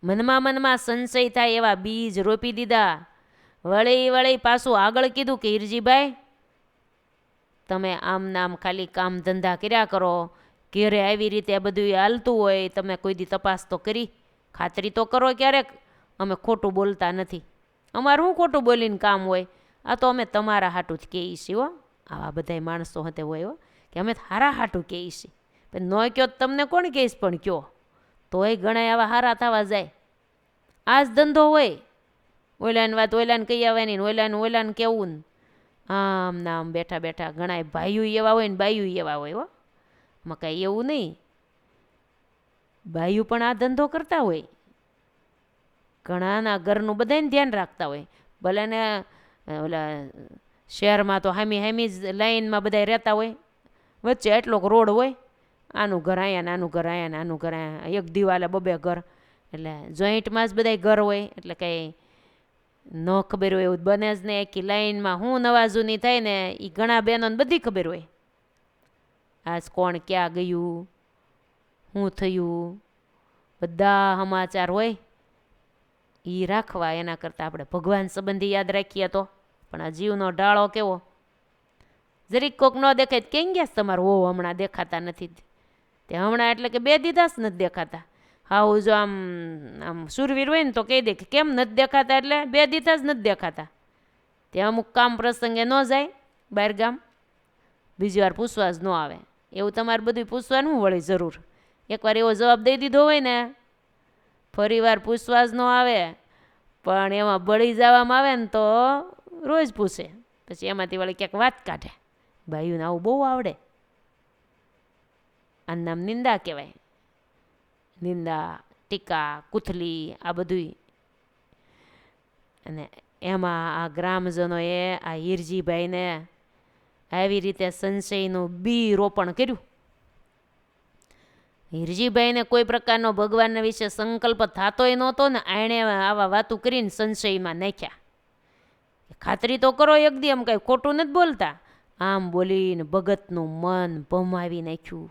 મનમાં સંશય થાય એવા બીજ રોપી દીધા. વળી પાછું આગળ કીધું કે હીરજીભાઈ, તમે આમ નામ ખાલી કામ ધંધા કર્યા કરો, ઘેરે આવી રીતે બધું હાલતું હોય, તમે કોઈ દી તપાસ તો કરી, ખાતરી તો કરો ક્યારેક. અમે ખોટું બોલતા નથી, અમારું શું ખોટું બોલીને કામ હોય, આ તો અમે તમારા હાટું જ કહીએ છીએ હો. આવા બધા માણસો હતે હોય હો કે અમે હારા હાટું કહીએ છીએ, પણ ન કહો તમને કોણ કહીશ, પણ કહો તોય ઘણા આવા હારા થવા જાય. આ જ ધંધો હોય, ઓલાની વાત ઓલાને કહી આવવાની, ઓલાને કેવું ને આમ નામ બેઠા બેઠા. ઘણા ભાઈઓ એવા હોય ને બાઈઓ એવા હોય હો, આમાં કાંઈ એવું નહીં. બાઈઓ પણ આ ધંધો કરતા હોય, ઘણાના ઘરનું બધાને ધ્યાન રાખતા હોય. ભલે ને ઓલા શહેરમાં તો હામી જ લાઈનમાં બધા રહેતા હોય, વચ્ચે એટલોક રોડ હોય, આનું ઘર અહીંયા ને આનું ઘર અહીંયા ને આનું ઘર અહીંયા, એક દિવાલે બબે ઘર, એટલે જોઈન્ટમાં જ બધા ઘર હોય, એટલે કંઈ ન ખબર હોય એવું બને જ નહીં. કે લાઈનમાં હું નવાજૂની થાય ને એ ઘણા બહેનોને બધી ખબર હોય, આજ કોણ ક્યાં ગયું, શું થયું, બધા સમાચાર હોય. એ રાખવા એના કરતાં આપણે ભગવાન સંબંધી યાદ રાખીએ તો. પણ આ જીવનો ઢાળો કેવો, જરીક કોક ન દેખાય કેમ ગયા તમારું ઓ હમણાં દેખાતા નથી, તે હમણાં એટલે કે 2 દિવસ નથી દેખાતા. હા હું જો આમ સુરવીર હોય ને તો કહી દે કે કેમ નથી દેખાતા, એટલે 2 દિવસ જ નથી દેખાતા. તે અમુક કામ પ્રસંગે ન જાય બહાર ગામ, બીજી વાર પૂછવા જ ન આવે. એવું તમારે બધું પૂછવાનું વળી જરૂર, એકવાર એવો જવાબ દઈ દીધો હોય ને ફરી વાર પૂછવા જ ન આવે. પણ એમાં બળી જવામાં આવે ને તો રોજ પૂછે, પછી એમાંથી વળી ક્યાંક વાત કાઢે. ભાઈઓને આવું બહુ આવડે. આનું નામ નિંદા કહેવાય. નિંદા, ટીકા, કુથલી, આ બધું. અને એમાં આ ગ્રામજનોએ આ હીરજીભાઈને આવી રીતે સંશયનું બી રોપણ કર્યું. હીરજીભાઈને કોઈ પ્રકારનો ભગવાન વિશે સંકલ્પ થતોય નહોતો ને એણે આવા વાતું કરીને સંશયમાં નાખ્યા. ખાતરી તો કરો એક દી, એમ કાંઈ ખોટું નથી બોલતા. આમ બોલીને ભગતનું મન ભમાવી નાખ્યું,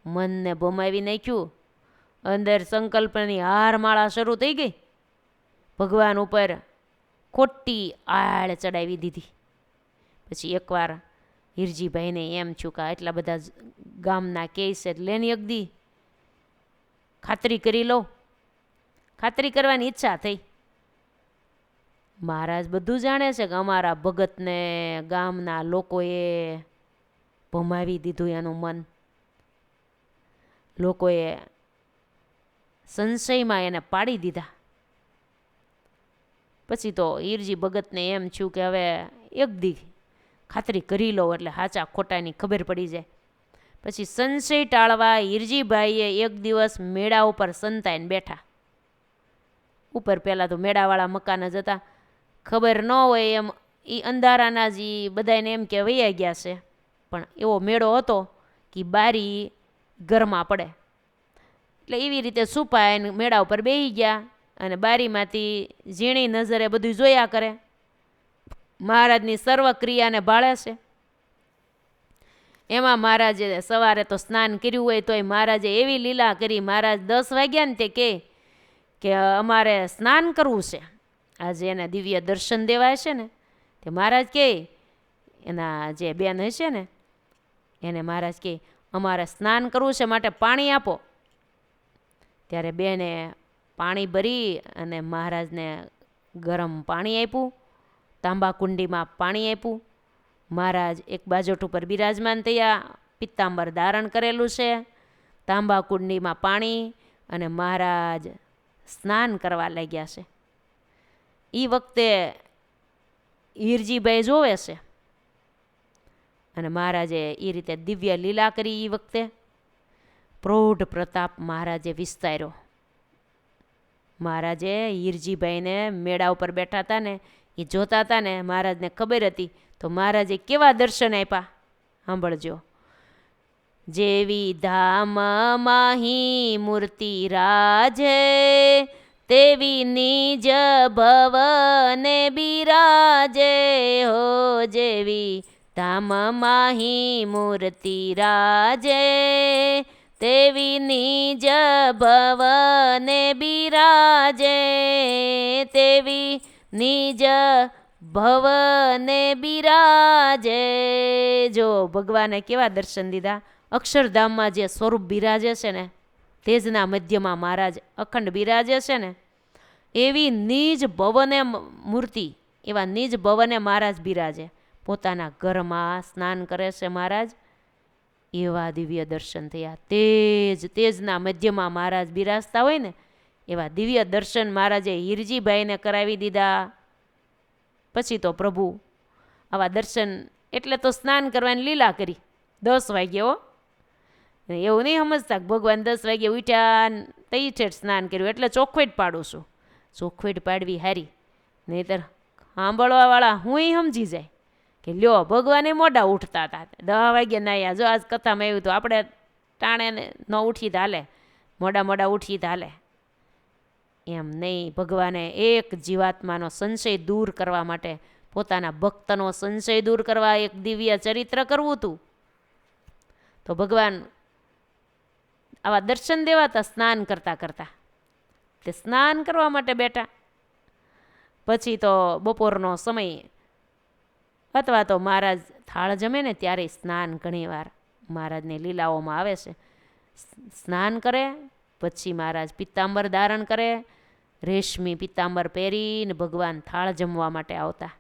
મનને ભમાવી નાખ્યું. અંદર સંકલ્પની હારમાળા શરૂ થઈ ગઈ, ભગવાન ઉપર ખોટી આળ ચડાવી દીધી. પછી એકવાર હીરજીભાઈને એમ થયું કે એટલા બધા ગામના કેસ એટલે એની એક દી ખાતરી કરી લો. ખાતરી કરવાની ઈચ્છા થઈ. મહારાજ બધું જાણે છે કે અમારા ભગતને ગામના લોકોએ ભમાવી દીધું એનું મન. લોકોએ સંશયમાં એને પાડી દીધા. પછી તો હીરજી ભગતને એમ થયું કે હવે એક દી ખાતરી કરી લો એટલે સાચા ખોટાની ખબર પડી જાય. પછી સંશય ટાળવા હીરજીભાઈએ એક દિવસ મેળા ઉપર સંતાઈને બેઠા. ઉપર પહેલાં તો મેળાવાળા મકાન જ હતા, ખબર ન હોય એમ એ અંધારાના જ બધાને એમ કે વૈયા ગયા છે. પણ એવો મેળો હતો કે બારી ઘરમાં પડે, એટલે એવી રીતે છુપાઈને મેળા ઉપર બેસી ગયા અને બારીમાંથી ઝીણી નજરે બધું જોયા કરે. મહારાજની સર્વ ક્રિયાને ભાળે છે. એમાં મહારાજે સવારે તો સ્નાન કર્યું હોય તોય મહારાજે એવી લીલા કરી. મહારાજ 10 વાગ્યા ને તે કે અમારે સ્નાન કરવું છે, આજે એના દિવ્ય દર્શન દેવા હશે ને, તે મહારાજ કહે, એના જે બેન હશે ને એને મહારાજ કહે અમારે સ્નાન કરવું છે માટે પાણી આપો. ત્યારે બેને પાણી ભરી અને મહારાજને ગરમ પાણી આપ્યું, તાંબા કુંડીમાં પાણી આપ્યું. મહારાજ એક બાજોટ ઉપર બિરાજમાન થયા, પિત્તાંબર ધારણ કરેલું છે, તાંબા કુંડીમાં પાણી, અને મહારાજ સ્નાન કરવા લાગ્યા છે. એ વખતે હીરજીભાઈ જોવે છે અને મહારાજે એ રીતે દિવ્ય લીલા કરી. એ વખતે પ્રૌઢ પ્રતાપ મહારાજે વિસ્તાર્યો. મહારાજે હીરજીભાઈને મેળા ઉપર બેઠા હતા ને એ જોતા હતા ને, મહારાજને ખબર હતી. તો મહારાજે કેવા દર્શન આપ્યા સાંભળજો. જેવી ધામ માહી મૂર્તિ રાજે, તેવી નિજ ભવને બિરાજે હો. જેવી ધામ માહી મૂર્તિ રાજે, તેવી નિજ ભવને બિરાજે, તેવી નિજ ભવને બિરાજે. જો ભગવાને કેવા દર્શન દીધા. અક્ષરધામમાં જે સ્વરૂપ બિરાજે છે ને, તેજના મધ્યમાં મહારાજ અખંડ બિરાજે છે ને, એવી નિજ ભવને મૂર્તિ, એવા નિજ ભવને મહારાજ બિરાજે. પોતાના ઘરમાં સ્નાન કરે છે મહારાજ, એવા દિવ્ય દર્શન થયા. તેજના મધ્યમાં મહારાજ બિરાજતા હોય ને, એવા દિવ્ય દર્શન મહારાજે હીરજીભાઈને કરાવી દીધા. પછી તો પ્રભુ આવા દર્શન, એટલે તો સ્નાન કરવાની લીલા કરી 10 વાગ્યે હો. એવું નહીં સમજતા કે ભગવાન 10 વાગ્યે ઉઠ્યા તઈ ઠેઠ સ્નાન કર્યું એટલે ચોખવેટ પાડું છું. ચોખવેટ પાડવી હારી, નહીંતર સાંભળવાવાળા હું સમજી જાય કે લ્યો ભગવાને મોડા ઉઠતા હતા, 10 વાગ્યે નાયા. જો આજ કથામાં આવ્યું તો આપણે ટાણે ન ઉઠી તો હાલે, મોડા ઉઠી તો હાલે. એમ નહીં, ભગવાને એક જીવાત્માનો સંશય દૂર કરવા માટે, પોતાના ભક્તનો સંશય દૂર કરવા એક દિવ્ય ચરિત્ર કરવું હતું. તો ભગવાન આવા દર્શન દેવાતા સ્નાન કરતાં કરતાં. તે સ્નાન કરવા માટે બેઠા. પછી તો બપોરનો સમય અથવા તો મહારાજ થાળ જમે ને ત્યારે સ્નાન ઘણીવાર મહારાજની લીલાઓમાં આવે છે. સ્નાન કરે પછી મહારાજ પિત્તાંબર ધારણ કરે, રેશમી પિત્તાંબર પહેરીને ભગવાન થાળ જમવા માટે આવતા.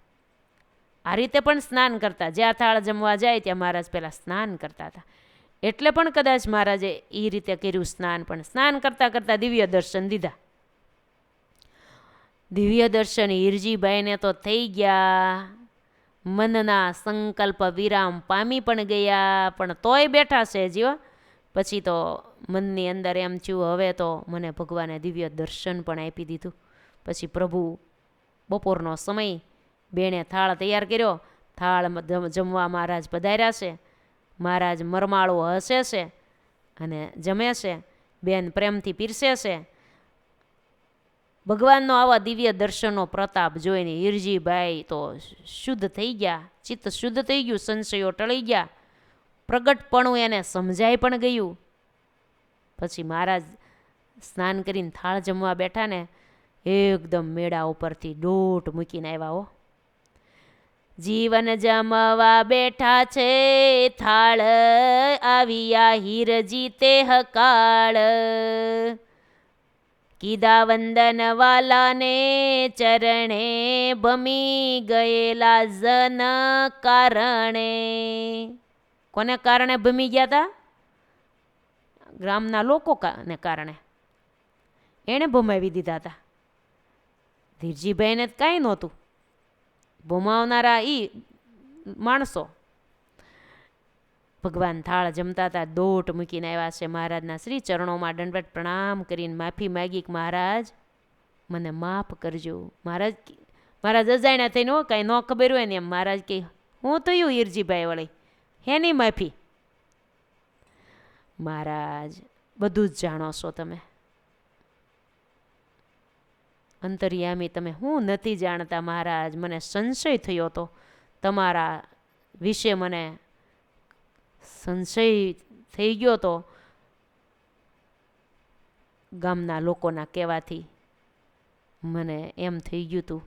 આ રીતે પણ સ્નાન કરતા. જ્યાં થાળ જમવા જાય ત્યાં મહારાજ પહેલાં સ્નાન કરતા હતા. એટલે પણ કદાચ મહારાજે એ રીતે કર્યું સ્નાન. પણ સ્નાન કરતાં કરતાં દિવ્ય દર્શન દીધા. દિવ્ય દર્શન હીરજીભાઈને તો થઈ ગયા. મનના સંકલ્પ વિરામ પામી પણ ગયા, પણ તોય બેઠા છે જીવો. પછી તો મનની અંદર એમ થયું, હવે તો મને ભગવાને દિવ્ય દર્શન પણ આપી દીધું. પછી પ્રભુ બપોરનો સમય, બેણે થાળ તૈયાર કર્યો. થાળ જમવા મહારાજ પધાર્યા છે. મહારાજ મરમાળો હસે છે અને જમે છે. બેન પ્રેમથી પીરસે છે. ભગવાનનો આવા દિવ્ય દર્શનનો પ્રતાપ જોઈને હીરજીભાઈ તો શુદ્ધ થઈ ગયા. ચિત્ત શુદ્ધ થઈ ગયું, સંશયો ટળી ગયા, પ્રગટપણું એને સમજાઈ પણ ગયું. પછી મહારાજ સ્નાન કરીને થાળ જમવા બેઠા ને, એકદમ મેળા ઉપરથી દોટ મૂકીને આવ્યા હો. જીવન જમવા બેઠા છે, થાળ આવ્યા હીરજી તે હકાળ. કીધા વંદન વાલાને ચરણે, ભમી ગયેલા જન કારણે. કોને કારણે ભમી ગયા હતા? ગ્રામના લોકોને કારણે એણે ભમાવી દીધા હતા. ધીરજીભાઈને કાંઈ નહોતું, ભમાવનારા એ માણસો. ભગવાન થાળ જમતા હતા, દોટ મૂકીને આવ્યા છે. મહારાજના શ્રી ચરણોમાં દંડવત પ્રણામ કરીને માફી માગી કે મહારાજ મને માફ કરજો. મહારાજ અજાણ્યા થઈને હો, કાંઈ ન ખબર હોય ને એમ મહારાજ કે હું થયું હીરજીભાઈ વળી હેની માફી? મહારાજ બધું જ જાણો છો તમે, અંતર્યામી તમે. હું નથી જાણતા મહારાજ, મને સંશય થયો હતો તમારા વિશે, મને સંશય થઈ ગયો તો ગામના લોકોના કહેવાથી. મને એમ થઈ ગયું હતું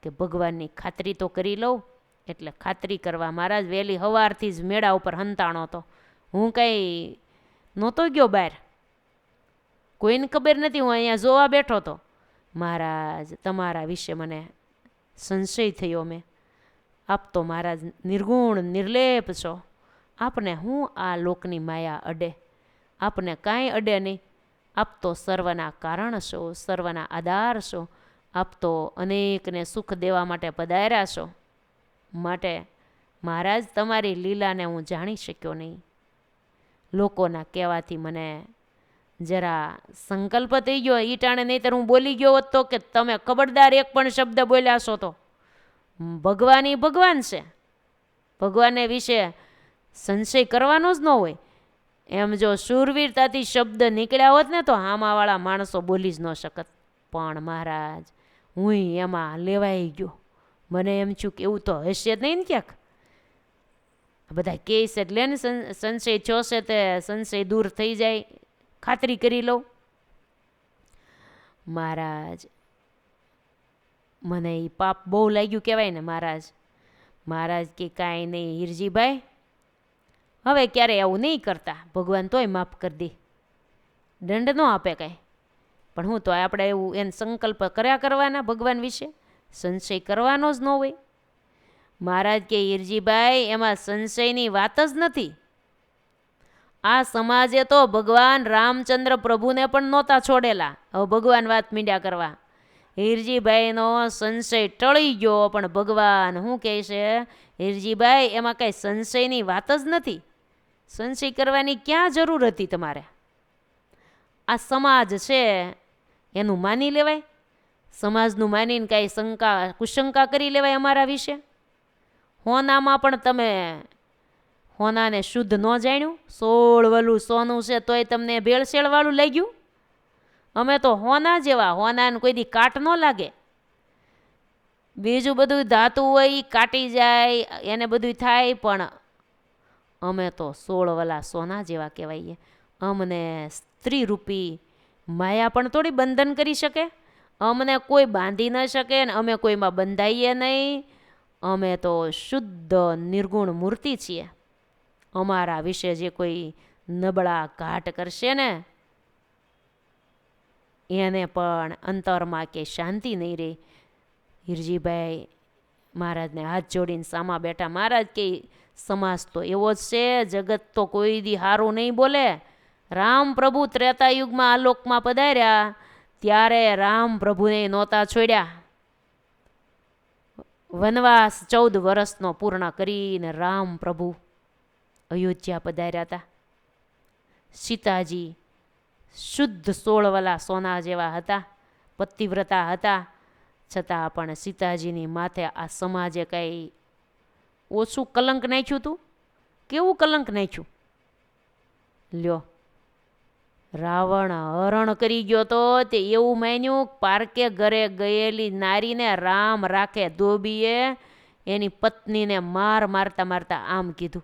કે ભગવાનની ખાતરી તો કરી લઉં. એટલે ખાતરી કરવા મહારાજ વહેલી સવારથી જ મેળા ઉપર હંતાણો હતો. હું કાંઈ નહોતો ગયો બહાર, કોઈને ખબર નથી, હું અહીંયા જોવા બેઠો હતો. મહારાજ તમારા વિશે મને સંશય થયો. આપ તો મહારાજ નિર્ગુણ નિર્લેપ છો, આપને હું આ લોકની માયા અડે? આપને કાંઈ અડે નહીં. આપ તો સર્વના કારણ છો, સર્વના આધાર છો. આપ તો અનેકને સુખ દેવા માટે પધાર્યા છો. માટે મહારાજ તમારી લીલાને હું જાણી શક્યો નહીં. લોકોના કહેવાથી મને જરા સંકલ્પ થઈ ગયો. ઈ ટાણે નહીંતર હું બોલી ગયો હોત તો કે તમે ખબરદાર એક પણ શબ્દ બોલ્યા છો તો. ભગવાન છે, ભગવાનને વિશે સંશય કરવાનો જ ન હોય. એમ જો શૂરવીરતાથી શબ્દ નીકળ્યા હોત ને તો હામાવાળા માણસો બોલી જ ન શકત. પણ મહારાજ હું એમાં લેવાઈ ગયો. મને એમ છું કે એવું તો હશે જ નહીં ને ક્યાંક. બધા કહે છે એટલે ને સંશય ચોસે તે સંશય દૂર થઈ જાય, ખાતરી કરી લઉં. મહારાજ મને એ પાપ બહુ લાગ્યું કહેવાય ને મહારાજ. મહારાજ કે કાંઈ નહીં હિરજીભાઈ, હવે ક્યારે આવું નહીં કરતા, ભગવાન તોય માફ કરી દે, દંડ ન આપે કાંઈ. પણ હું તો આપણે એવું એને સંકલ્પ કર્યા કરવાના ભગવાન વિશે, સંશય કરવાનો જ ન હોય. મહારાજ કે હિરજીભાઈ એમાં સંશયની વાત જ નથી. આ સમાજે તો ભગવાન રામચંદ્ર પ્રભુને પણ નહોતા છોડેલા. હવે ભગવાન વાત મીંડ્યા કરવા. હિરજીભાઈનો સંશય ટળી ગયો, પણ ભગવાન શું કહે છે, હિરજીભાઈ એમાં કાંઈ સંશયની વાત જ નથી. સંશય કરવાની ક્યાં જરૂર હતી તમારે? આ સમાજ છે એનું માની લેવાય? સમાજનું માનીને કાંઈ શંકા કુશંકા કરી લેવાય અમારા વિશે? હોનામાં પણ તમે હોનાને શુદ્ધ ન જાણ્યું? 16 વલું સોનું છે તોય તમને ભેળસેળવાળું લાગ્યું? અમે તો હોના જેવા, હોનાને કોઈ દી કાટ ન લાગે. બીજું બધું ધાતુ હોય કાટી જાય, એને બધું થાય, પણ અમે તો 16 વલા સોના જેવા કહેવાઈએ. અમને સ્ત્રીરૂપી માયા પણ થોડી બંધન કરી શકે? અમને કોઈ બાંધી ન શકે ને અમે કોઈમાં બંધાઈએ નહીં. અમે તો શુદ્ધ નિર્ગુણ મૂર્તિ છીએ. અમારા વિશે જે કોઈ નબળા ઘાટ કરશે ને એને પણ અંતરમાં કે શાંતિ નહીં રહે. હિરજીભાઈ મહારાજને હાથ જોડીને સામા બેઠા. મહારાજ કે સમાજ તો એવો જ છે, જગત તો કોઈ દી સારું નહીં બોલે. રામ પ્રભુ ત્રેતાયુગમાં આલોકમાં પધાર્યા ત્યારે રામ પ્રભુને નહોતા છોડ્યા. વનવાસ 14 વર્ષનો પૂર્ણ કરીને રામ પ્રભુ અયોધ્યા પધાર્યા હતા. સીતાજી શુદ્ધ 16 વલા સોના જેવા હતા, પતિવ્રતા હતા, છતાં પણ સીતાજીની માથે આ સમાજે કંઈ ઓછું કલંક નાખ્યું હતું? કેવું કલંક નાખ્યું લ્યો. રાવણ હરણ કરી ગયો તો તે એવું માન્યું પારકે ઘરે ગયેલી નારીને રામ રાખે ધોબીએ એની પત્નીને મારતા મારતા આમ કીધું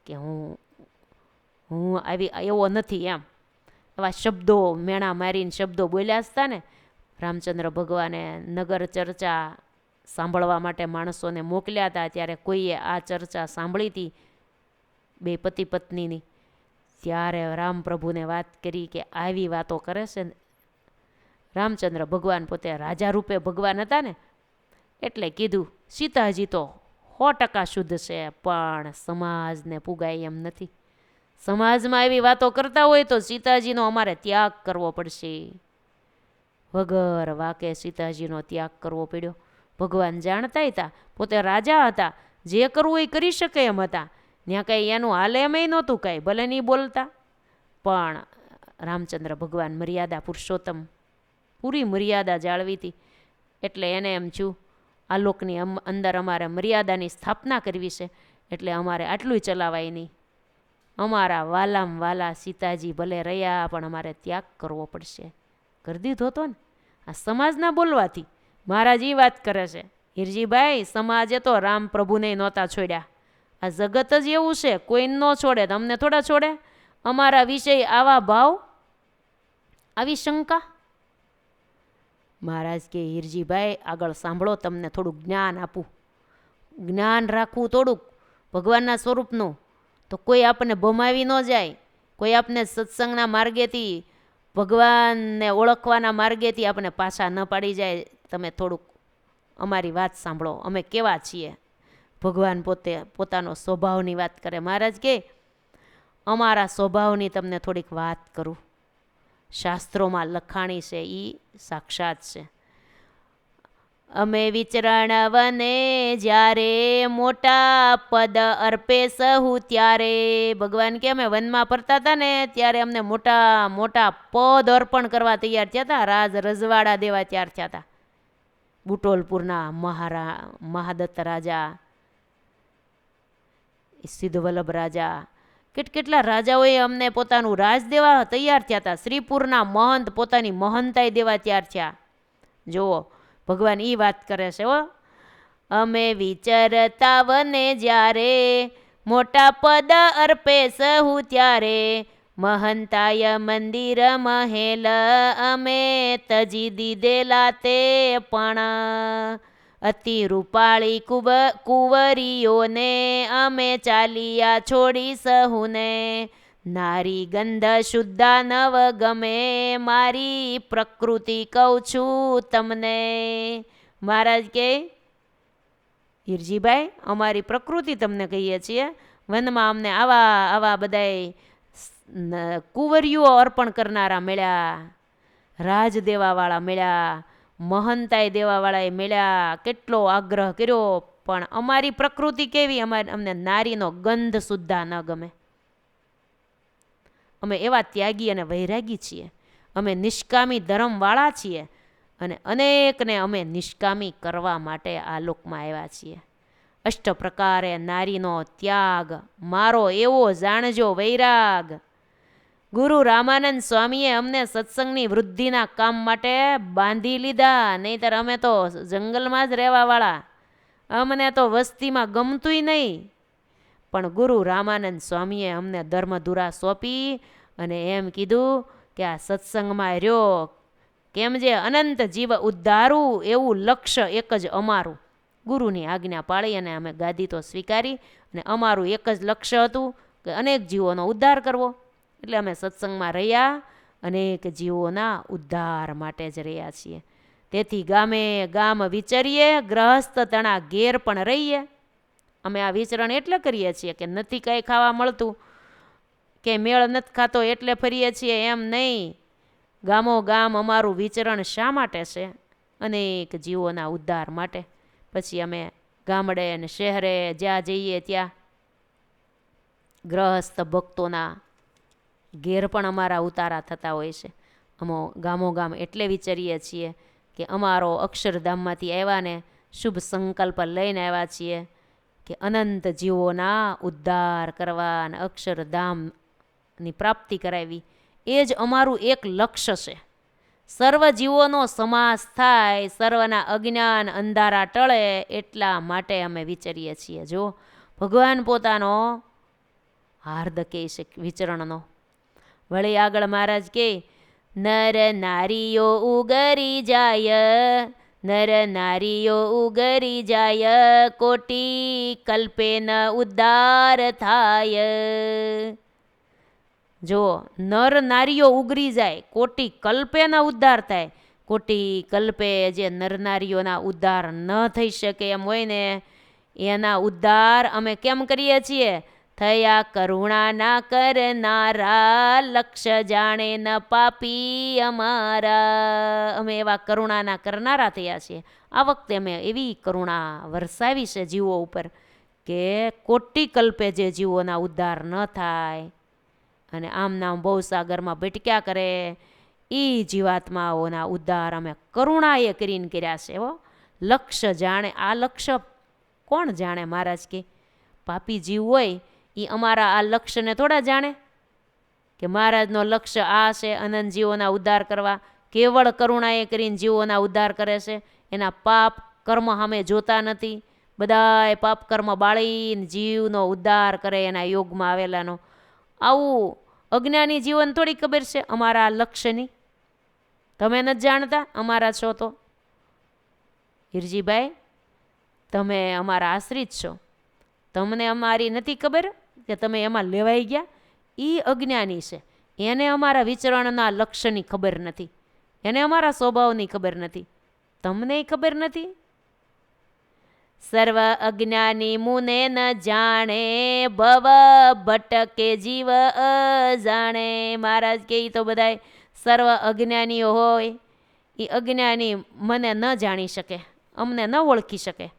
કે હું આવી એવો નથી એમ. એવા શબ્દો મેણા મારીને શબ્દો બોલ્યા હતા ને. રામચંદ્ર ભગવાને નગર ચર્ચા સાંભળવા માટે માણસોને મોકલ્યા હતા, ત્યારે કોઈએ આ ચર્ચા સાંભળી હતી બે પતિ પત્નીની. ત્યારે રામ પ્રભુને વાત કરી કે આવી વાતો કરે છે. રામચંદ્ર ભગવાન પોતે રાજા રૂપે ભગવાન હતા ને, એટલે કીધું સીતાજી તો 100% શુદ્ધ છે, પણ સમાજને પુગાય એમ નથી. સમાજમાં એવી વાતો કરતા હોય તો સીતાજીનો અમારે ત્યાગ કરવો પડશે. વગર વાકે સીતાજીનો ત્યાગ કરવો પડ્યો. ભગવાન જાણતા હતા, પોતે રાજા હતા, જે કરવું એ કરી શકે એમ હતા. ત્યાં કાંઈ એનું હાલે એમ નહોતું કાંઈ, ભલે નહીં બોલતા, પણ રામચંદ્ર ભગવાન મર્યાદા પુરુષોત્તમ, પૂરી મર્યાદા જાળવી હતી. એટલે એને એમ છું આલોકની અંદર અમારે મર્યાદાની સ્થાપના કરવી છે, એટલે અમારે આટલું ચલાવાય નહીં. અમારા વાલામ વાલા સીતાજી ભલે રહ્યા, પણ અમારે ત્યાગ કરવો પડશે. કરી દીધો હતો ને આ સમાજના બોલવાથી. મહારાજ એ વાત કરે છે, હિરજીભાઈ સમાજે તો રામ પ્રભુને નહોતા છોડ્યા. આ જગત જ એવું છે, કોઈને ન છોડે, તમને થોડા છોડે. અમારા વિષય આવા ભાવ, આવી શંકા. મહારાજ કે હિરજીભાઈ આગળ સાંભળો, તમને થોડુંક જ્ઞાન આપું. જ્ઞાન રાખવું થોડુંક ભગવાનના સ્વરૂપનું, તો કોઈ આપણને ભમાવી ન જાય. કોઈ આપને સત્સંગના માર્ગેથી, ભગવાનને ઓળખવાના માર્ગેથી આપણે પાછા ન પાડી જાય. તમે થોડુંક અમારી વાત સાંભળો, અમે કેવા છીએ. ભગવાન પોતે પોતાનો સ્વભાવની વાત કરે. મહારાજ કે અમારા સ્વભાવની તમને થોડીક વાત કરું. શાસ્ત્રોમાં લખાણી છે, એ સાક્ષાત છે. અમે વિચરણ વને જ્યારે મોટા પદ અર્પે સહુ ત્યારે. ભગવાન કે અમે વનમાં ફરતા હતા ને ત્યારે અમને મોટા મોટા પદ અર્પણ કરવા તૈયાર થયા હતા, રાજ રજવાડા દેવા તૈયાર થયા હતા. બુટોલપુરના મહાદત્ત રાજા, સિદ્ધવલ્લભ રાજા, કેટલા રાજાઓએ અમને પોતાનું રાજ દેવા તૈયાર થયા હતા. શ્રીપુરના મહંત પોતાની મહંતાઈ દેવા તૈયાર થયા. જુઓ ભગવાન એ વાત કરે છે હો. અમે વિચરતા વને જ્યારે, મોટા પદ અર્પે સહુ ત્યારે, મહંતાય મંદિર મહેલ, અમે તજી દીધેલા તે પણ. અતિ રૂપાળી કુંવરીઓને, અમે ચાલિયા છોડી સહુને, નારી ગંધ શુદ્ધા નવ ગમે, મારી પ્રકૃતિ કહું છું તમને. મહારાજ કે હિરજીભાઈ અમારી પ્રકૃતિ તમને કહીએ છીએ. વનમાં અમને આવા બધાય કુંવરીઓ અર્પણ કરનારા મળ્યા, રાજ દેવાવાળા મળ્યા, મહંતાઈ દેવાવાળાએ મળ્યા, કેટલો આગ્રહ કર્યો, પણ અમારી પ્રકૃતિ કેવી, અમને નારીનો ગંધ સુદ્ધા ન ગમે. અમે એવા ત્યાગી અને વૈરાગી છીએ, અમે નિષ્કામી ધર્મવાળા છીએ, અને અનેકને અમે નિષ્કામી કરવા માટે આ લોકમાં આવ્યા છીએ. અષ્ટ પ્રકારે નારીનો ત્યાગ મારો એવો જાણજો વૈરાગ. ગુરુ રામાનંદ સ્વામીએ અમને સત્સંગની વૃદ્ધિના કામ માટે બાંધી લીધા, નહીંતર અમે તો જંગલમાં જ રહેવાવાળા, અમને તો વસ્તીમાં ગમતુંય નહીં. પણ ગુરુ રામાનંદ સ્વામીએ અમને ધર્મધુરા સોંપી અને એમ કીધું કે આ સત્સંગમાં રહ્યો, કેમ જે અનંત જીવ ઉદ્ધારું એવું લક્ષ્ય એક જ અમારું. ગુરુની આજ્ઞા પાળી અને અમે ગાદી તો સ્વીકારી, અને અમારું એક જ લક્ષ્ય હતું કે અનેક જીવોનો ઉદ્ધાર કરવો. એટલે અમે સત્સંગમાં રહ્યા, અનેક જીવોના ઉદ્ધાર માટે જ રહ્યા છીએ. તેથી ગામે ગામ વિચરીએ, ગ્રહસ્થ તણા ઘેર પણ રહીએ. અમે આ વિચરણ એટલે કરીએ છીએ કે નથી કંઈ ખાવા મળતું, કે મેળ નથી ખાતો એટલે ફરીએ છીએ, એમ નહીં. ગામો ગામ અમારું વિચરણ શા માટે છે? અનેક જીવોના ઉદ્ધાર માટે. પછી અમે ગામડે અને શહેરે જ્યાં જઈએ ત્યાં ગ્રહસ્થ ભક્તોના ઘેર પણ અમારા ઉતારા થતા હોય છે. અમે ગામો ગામ એટલે વિચારીએ છીએ કે અમારો અક્ષરધામમાંથી આવ્યા ને શુભ સંકલ્પ લઈને આવ્યા છીએ કે અનંત જીવોના ઉદ્ધાર કરવા અને અક્ષરધામની પ્રાપ્તિ કરાવી. એ જ અમારું એક લક્ષ્ય છે. સર્વ જીવોનો સમાસ થાય, સર્વના અજ્ઞાન અંધારા ટળે, એટલા માટે અમે વિચારીએ છીએ. જો ભગવાન પોતાનો હાર્દ કહે છે વિચરણનો. વળી આગળ મહારાજ કે નર નારીઓ ઉગરી જાય, નર નારીઓ ઉગરી જાય, કોટી કલ્પે ન ઉદ્ધાર થાય. જો નર નારીઓ ઉગરી જાય, કોટી કલ્પે ન ઉદ્ધાર થાય. કોટી કલ્પે જે નર નારીઓના ઉદ્ધાર ન થઈ શકે એમ હોય ને, એના ઉદ્ધાર અમે કેમ કરીએ છીએ? થયા કરુણા ના કરનારા, લક્ષ્ય જાણે ન પાપી અમારા. અમે એવા કરુણાના કરનારા થયા છીએ. આ વખતે અમે એવી કરુણા વરસાવી છે જીવો ઉપર કે કોટી કલ્પે જે જીવોના ઉદ્ધાર ન થાય અને આમ નામ બહુ સાગરમાં ભટક્યા કરે, એ જીવાત્માઓના ઉદ્ધાર અમે કરુણાએ કરીને કર્યા છે. હો લક્ષ્ય જાણે, આ લક્ષ્ય કોણ જાણે? મહારાજ કે પાપી જીવ હોય એ અમારા આ લક્ષ્યને થોડા જાણે કે મહારાજનો લક્ષ્ય આ છે અનંત જીવોના ઉદ્ધાર કરવા. કેવળ કરુણાએ કરીને જીવોના ઉદ્ધાર કરે છે, એના પાપ કર્મ સામે જોતા નથી. બધાએ પાપ કર્મ બાળીને જીવનો ઉદ્ધાર કરે એના યોગમાં આવેલાનો. આવું અજ્ઞાની જીવન થોડી ખબર છે અમારા લક્ષ્યની? તમે નથી જાણતા, અમારા છો તો. હિરજીભાઈ તમે અમારા આશ્રિત છો, તમને અમારી નથી ખબર કે તમે એમાં લેવાઈ ગયા? એ અજ્ઞાની છે, એને અમારા વિચરણના લક્ષ્યની ખબર નથી, એને અમારા સ્વભાવની ખબર નથી, તમને ખબર નથી. સર્વ અજ્ઞાની મુને ન જાણે, ભવ ભટકે જીવ અજાણે. મહારાજ કે તો બધાય સર્વ અજ્ઞાનીઓ હોય, એ અજ્ઞાની મને ન જાણી શકે, અમને ન ઓળખી શકે.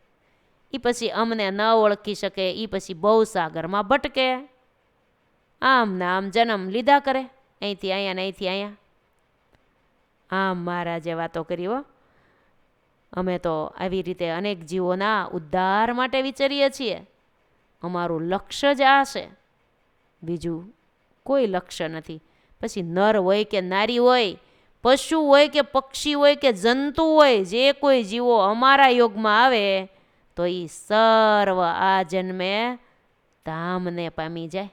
એ પછી અમને ન ઓળખી શકે, એ પછી બહુ સાગરમાં ભટકે. આમ ને આમ જન્મ લીધા કરે, અહીંથી અહીંયા ને અહીંથી અહીંયા. આમ મહારાજે વાતો કરી. હો અમે તો આવી રીતે અનેક જીવોના ઉદ્ધાર માટે વિચારીએ છીએ. અમારું લક્ષ્ય જ આ છે. બીજું કોઈ લક્ષ્ય નથી. પછી નર હોય કે નારી હોય, પશુ હોય કે પક્ષી હોય કે જંતુ હોય, જે કોઈ જીવો અમારા યોગમાં આવે તો એ સર્વ આ જન્મે ધામને પામી જાય.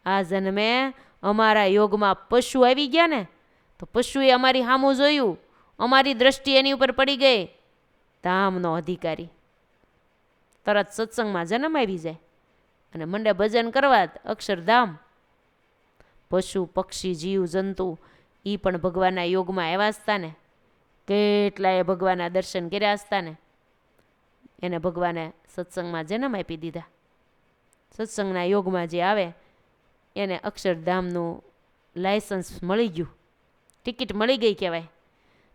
આ જન્મે અમારા યોગમાં પશુ આવી ગયા ને, તો પશુએ અમારી સામું જોયું, અમારી દ્રષ્ટિ એની ઉપર પડી ગઈ, ધામનો અધિકારી તરત સત્સંગમાં જન્મ આવી જાય અને મંડે ભજન કરવા અક્ષરધામ. પશુ પક્ષી જીવ જંતુ એ પણ ભગવાનના યોગમાં આવ્યા હતા ને, કેટલાય ભગવાનના દર્શન કર્યા હતા ને, એને ભગવાને સત્સંગમાં જન્મ આપી દીધા. સત્સંગના યોગમાં જે આવે એને અક્ષરધામનું લાયસન્સ મળી ગયું, ટિકિટ મળી ગઈ કહેવાય.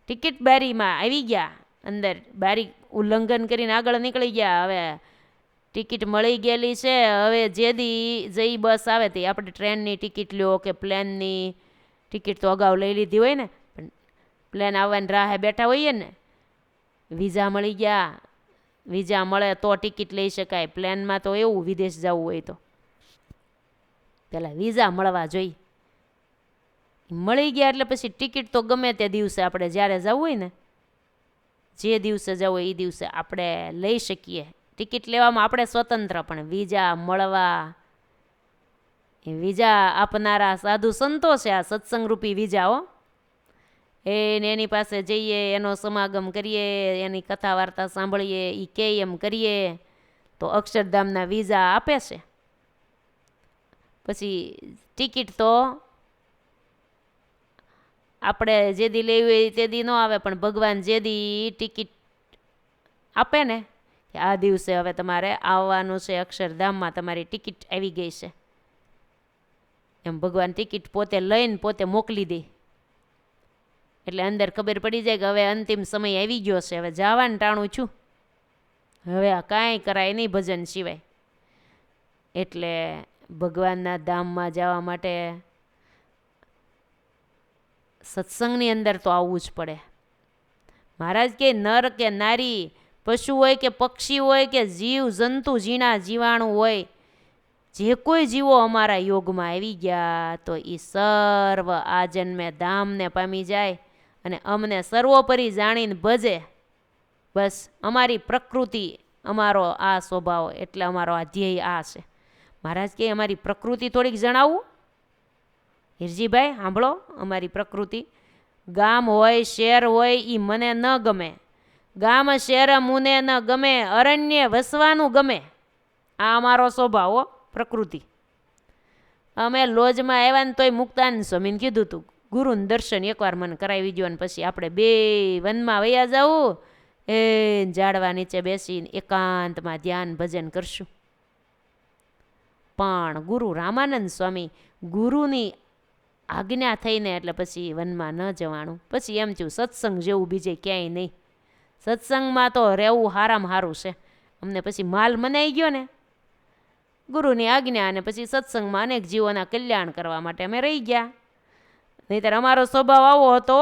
ટિકિટ બારીમાં આવી ગયા, અંદર બારી ઉલ્લંઘન કરીને આગળ નીકળી ગયા. હવે ટિકિટ મળી ગયેલી છે, હવે જેદી જઈ બસ આવે તે આપણે ટ્રેનની ટિકિટ લ્યો કે પ્લેનની ટિકિટ તો અગાઉ લઈ લીધી હોય ને, પણ પ્લેન આવવાની રાહે બેઠા હોઈએ ને, વિઝા મળી ગયા. વિઝા મળે તો ટિકિટ લઈ શકાય. પ્લેનમાં તો એવું વિદેશ જવું હોય તો પહેલાં વિઝા મળવા જોઈએ. મળી ગયા એટલે પછી ટિકિટ તો ગમે તે દિવસે આપણે જ્યારે જવું હોય ને, જે દિવસે જવું હોય એ દિવસે આપણે લઈ શકીએ. ટિકિટ લેવામાં આપણે સ્વતંત્ર, પણ વિઝા મળવા એ વિઝા આપનારા સાધુ સંતો છે, આ સત્સંગરૂપી વિઝાઓ. એને એની પાસે જઈએ, એનો સમાગમ કરીએ, એની કથા વાર્તા સાંભળીએ, એ કે એમ કરીએ તો અક્ષરધામના વિઝા આપે છે. પછી ટિકિટ તો આપણે જે દી લેવી હોય તે દી ન આવે, પણ ભગવાન જે દી ટિકિટ આપે ને કે આ દિવસે હવે તમારે આવવાનું છે અક્ષરધામમાં, તમારી ટિકિટ આવી ગઈ છે, એમ ભગવાન ટિકિટ પોતે લઈને પોતે મોકલી દે. એટલે અંદર ખબર પડી જાય કે હવે અંતિમ સમય આવી ગયો છે, હવે જવાનું ટાણું છું, હવે આ કાંઈ કરાય નહીં ભજન સિવાય. એટલે ભગવાનના ધામમાં જવા માટે સત્સંગની અંદર તો આવવું જ પડે. મહારાજ કે નર કે નારી, પશુ હોય કે પક્ષી હોય કે જીવ જંતુ ઝીણા જીવાણું હોય, જે કોઈ જીવો અમારા યોગમાં આવી ગયા તો એ સર્વ આ જન્મે ધામને પામી જાય અને અમને સર્વોપરી જાણીને ભજે. બસ અમારી પ્રકૃતિ, અમારો આ સ્વભાવ, એટલે અમારો આ ધ્યેય આ છે. મહારાજ કે અમારી પ્રકૃતિ થોડીક જણાવું. હિરજીભાઈ સાંભળો, અમારી પ્રકૃતિ. ગામ હોય શહેર હોય એ મને ન ગમે, ગામ શહેર મુને ન ગમે, અરણ્ય વસવાનું ગમે. આ અમારો સ્વભાવ હો, પ્રકૃતિ. અમે લોજમાં આવ્યા ને તોય મુક્તાનંદ સ્વામીને કીધું હતું ગુરુનું દર્શન એકવાર મને કરાવી દો ને પછી આપણે બે વનમાં વયા જવું, એ ઝાડવા નીચે બેસીને એકાંતમાં ધ્યાન ભજન કરશું. પણ ગુરુ રામાનંદ સ્વામી, ગુરુની આજ્ઞા થઈને એટલે પછી વનમાં ન જવાનું. પછી એમ થયું સત્સંગ જેવું બીજે ક્યાંય નહીં, સત્સંગમાં તો રહેવું હારામાં સારું છે. અમને પછી માલ મનાઈ ગયો ને ગુરુની આજ્ઞા, અને પછી સત્સંગમાં અનેક જીવોના કલ્યાણ કરવા માટે અમે રહી ગયા. નહીંતર અમારો સ્વભાવ આવો હતો.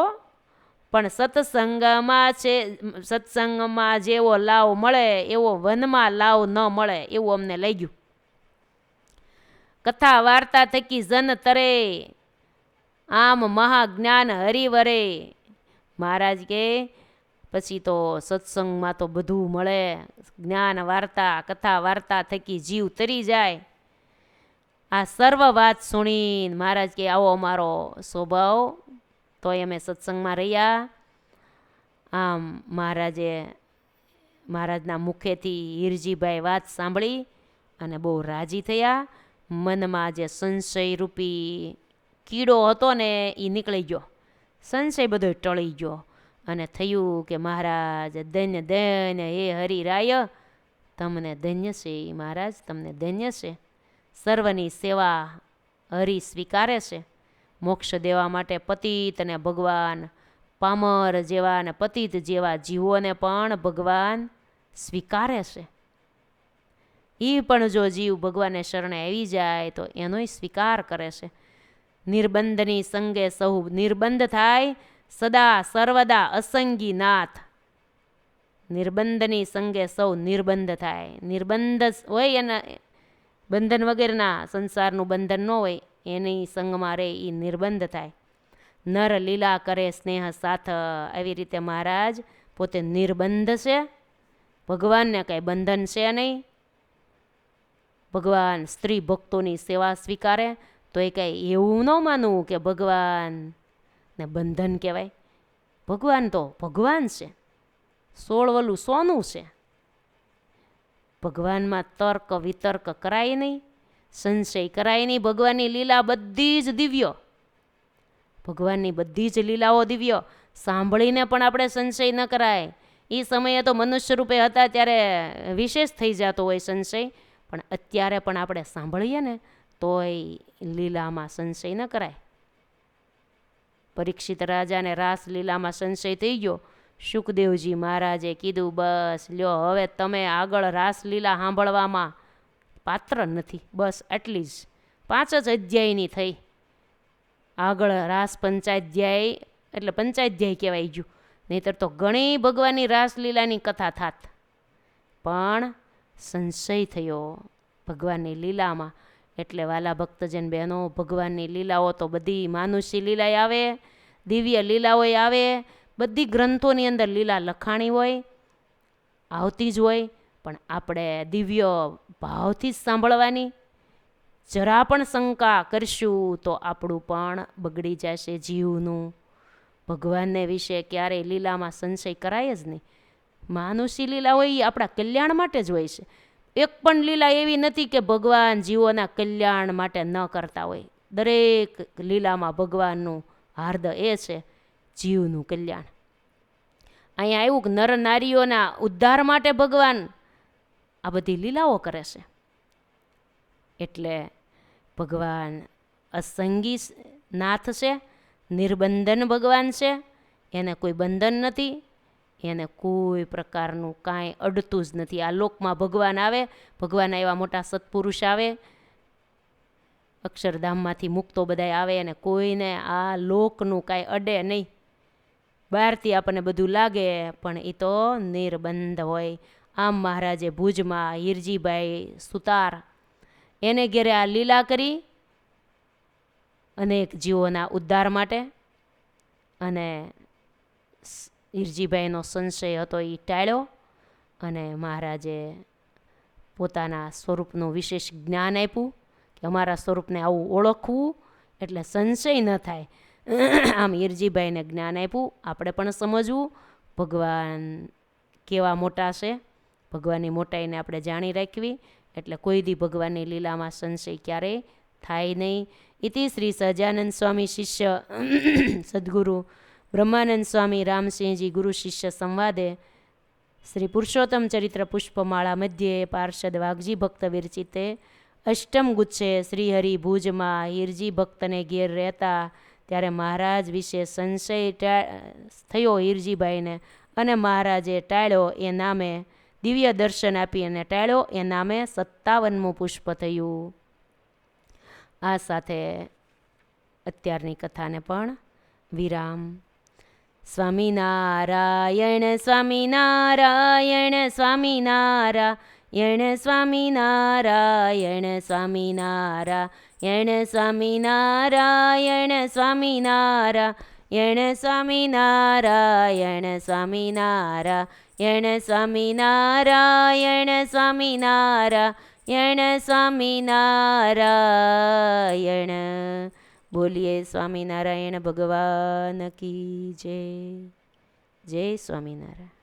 પણ સત્સંગમાં છે, સત્સંગમાં જેવો લાવ મળે એવો વનમાં લાવ ન મળે એવું અમને લાગ્યું. કથા વાર્તા થકી જન તરે, આમ મહાજ્ઞાન હરિવરે. મહારાજ કે પછી તો સત્સંગમાં તો બધું મળે, જ્ઞાન વાર્તા કથા વાર્તા થકી જીવ તરી જાય. આ સર્વ વાત સુણીને મહારાજ કે આવો અમારો સ્વભાવ, તોય અમે સત્સંગમાં રહ્યા. આમ મહારાજના મુખેથી હિરજીભાઈ વાત સાંભળી અને બહુ રાજી થયા. મનમાં જે સંશયરૂપી કીડો હતો ને એ નીકળી ગયો, સંશય બધો ટળી ગયો અને થયું કે મહારાજ ધન્ય ધન્ય, હે હરિરાય તમને ધન્ય છે. મહારાજ તમને ધન્ય છે, સર્વની સેવા હરિ સ્વીકારે છે. મોક્ષ દેવા માટે પતિત અને ભગવાન, પામર જેવા અને પતિત જેવા જીવોને પણ ભગવાન સ્વીકારે છે. એ પણ જો જીવ ભગવાનને શરણે આવી જાય તો એનોય સ્વીકાર કરે છે. નિર્બંધની સંગે સહુ નિર્બંધ થાય, સદા સર્વદા અસંગી નાથ. નિર્બંધની સંગે સૌ નિર્બંધ થાય. નિર્બંધ હોય એના બંધન વગેરેના સંસારનું બંધન ન હોય એની સંગમાં રહે એ નિર્બંધ થાય. નર લીલા કરે સ્નેહ સાથ, આવી રીતે મહારાજ પોતે નિર્બંધ છે. ભગવાનને કાંઈ બંધન છે નહીં. ભગવાન સ્ત્રી ભક્તોની સેવા સ્વીકારે તો એ કાંઈ એવું ન માનવું કે ભગવાનને બંધન કહેવાય. ભગવાન તો ભગવાન છે, સોળવલું સોનું છે. ભગવાનમાં તર્ક વિતર્ક કરાય નહીં, સંશય કરાય નહીં. ભગવાનની લીલા બધી જ દિવ્ય, ભગવાનની બધી જ લીલાઓ દિવ્ય. સાંભળીને પણ આપણે સંશય ન કરાય. એ સમયે તો મનુષ્ય રૂપે હતા ત્યારે વિશેષ થઈ જતો હોય સંશય, પણ અત્યારે પણ આપણે સાંભળીએ ને તોય લીલામાં સંશય ન કરાય. પરીક્ષિત રાજાને રાસલીલામાં સંશય થઈ ગયો. શુકદેવજી મહારાજે કીધું, બસ લ્યો હવે તમે આગળ રાસલીલા સાંભળવામાં પાત્ર નથી. બસ આટલી જ 5 જ અધ્યાયની થઈ. આગળ રાસ પંચાધ્યાય એટલે પંચાધ્યાય કહેવાય ગયું. નહીંતર તો ઘણી ભગવાનની રાસલીલાની કથા થાત. પણ સંશય થયો ભગવાનની લીલામાં. એટલે વાલા ભક્તજન બહેનો, ભગવાનની લીલાઓ તો બધી માનુષી લીલાએ આવે, દિવ્ય લીલાઓએ આવે. બધી ગ્રંથોની અંદર લીલા લખાણી હોય, આવતી જ હોય. પણ આપણે દિવ્ય ભાવથી જ સાંભળવાની. જરા પણ શંકા કરશું તો આપણું પણ બગડી જશે જીવનું. ભગવાનને વિશે ક્યારેય લીલામાં સંશય કરાય જ નહીં. માનુષી લીલા હોય એ આપણા કલ્યાણ માટે જ હોય છે. એક પણ લીલા એવી નથી કે ભગવાન જીવોના કલ્યાણ માટે ન કરતા હોય. દરેક લીલામાં ભગવાનનું હાર્દ એ છે જીવનું કલ્યાણ. અહીંયા આવ્યું કે નર નારીઓના ઉદ્ધાર માટે ભગવાન આ બધી લીલાઓ કરે છે. એટલે ભગવાન અસંગી નાથ છે, નિર્બંધન ભગવાન છે. એને કોઈ બંધન નથી, એને કોઈ પ્રકારનું કાંઈ અડતું જ નથી. આ લોકમાં ભગવાન આવે, ભગવાન એવા મોટા સત્પુરુષ આવે, અક્ષરધામમાંથી મુક્તો બધાય આવે, અને કોઈને આ લોકનું કાંઈ અડે નહીં. બહારથી આપણને બધું લાગે પણ એ તો નિર્બંધ હોય. આમ મહારાજે ભુજમાં હિરજીભાઈ સુતાર એને ઘેરે આ લીલા કરી અનેક જીવોના ઉદ્ધાર માટે. અને હિરજીભાઈનો સંશય હતો એ ટાળ્યો, અને મહારાજે પોતાના સ્વરૂપનું વિશેષ જ્ઞાન આપ્યું કે અમારા સ્વરૂપને આવું ઓળખવું એટલે સંશય ન થાય. આમ હિરજીભાઈને જ્ઞાન આપ્યું. આપણે પણ સમજવું ભગવાન કેવા મોટા છે, ભગવાનની મોટાઈને આપણે જાણી રાખવી. એટલે કોઈ દી ભગવાનની લીલામાં સંશય ક્યારેય થાય નહીં. ઇતિ શ્રી સહજાનંદ સ્વામી શિષ્ય સદગુરુ બ્રહ્માનંદ સ્વામી રામસિંહજી ગુરુ શિષ્ય સંવાદે શ્રી પુરુષોત્તમ ચરિત્ર પુષ્પમાળા મધ્યે પાર્ષદ વાઘજી ભક્ત વિરચિતે અષ્ટમ ગુચ્છે શ્રીહરિ ભુજમાં હિરજી ભક્તને ઘેર રહેતા ત્યારે મહારાજ વિશે સંશય થયો હિરજીભાઈને, અને મહારાજે ટાળ્યો એ નામે દિવ્ય દર્શન આપી અને ટાળ્યો એ નામે 57મું પુષ્પ થયું. આ સાથે અત્યારની કથાને પણ વિરામ. સ્વામિનારાયણ સ્વામિનારાયણ સ્વામિનારાયણ સ્વામિનારાયણ સ્વામિનારાયણ સ્વામિનારાયણ સ્વામિનારાયણ સ્વામિનારાયણ સ્વામિનારાયણ સ્વામિનારાયણ સ્વામિનારાયણ સ્વામિનારાયણ. બોલીએ સ્વામિનારાયણ ભગવાન કી જય. જય સ્વામિનારાયણ.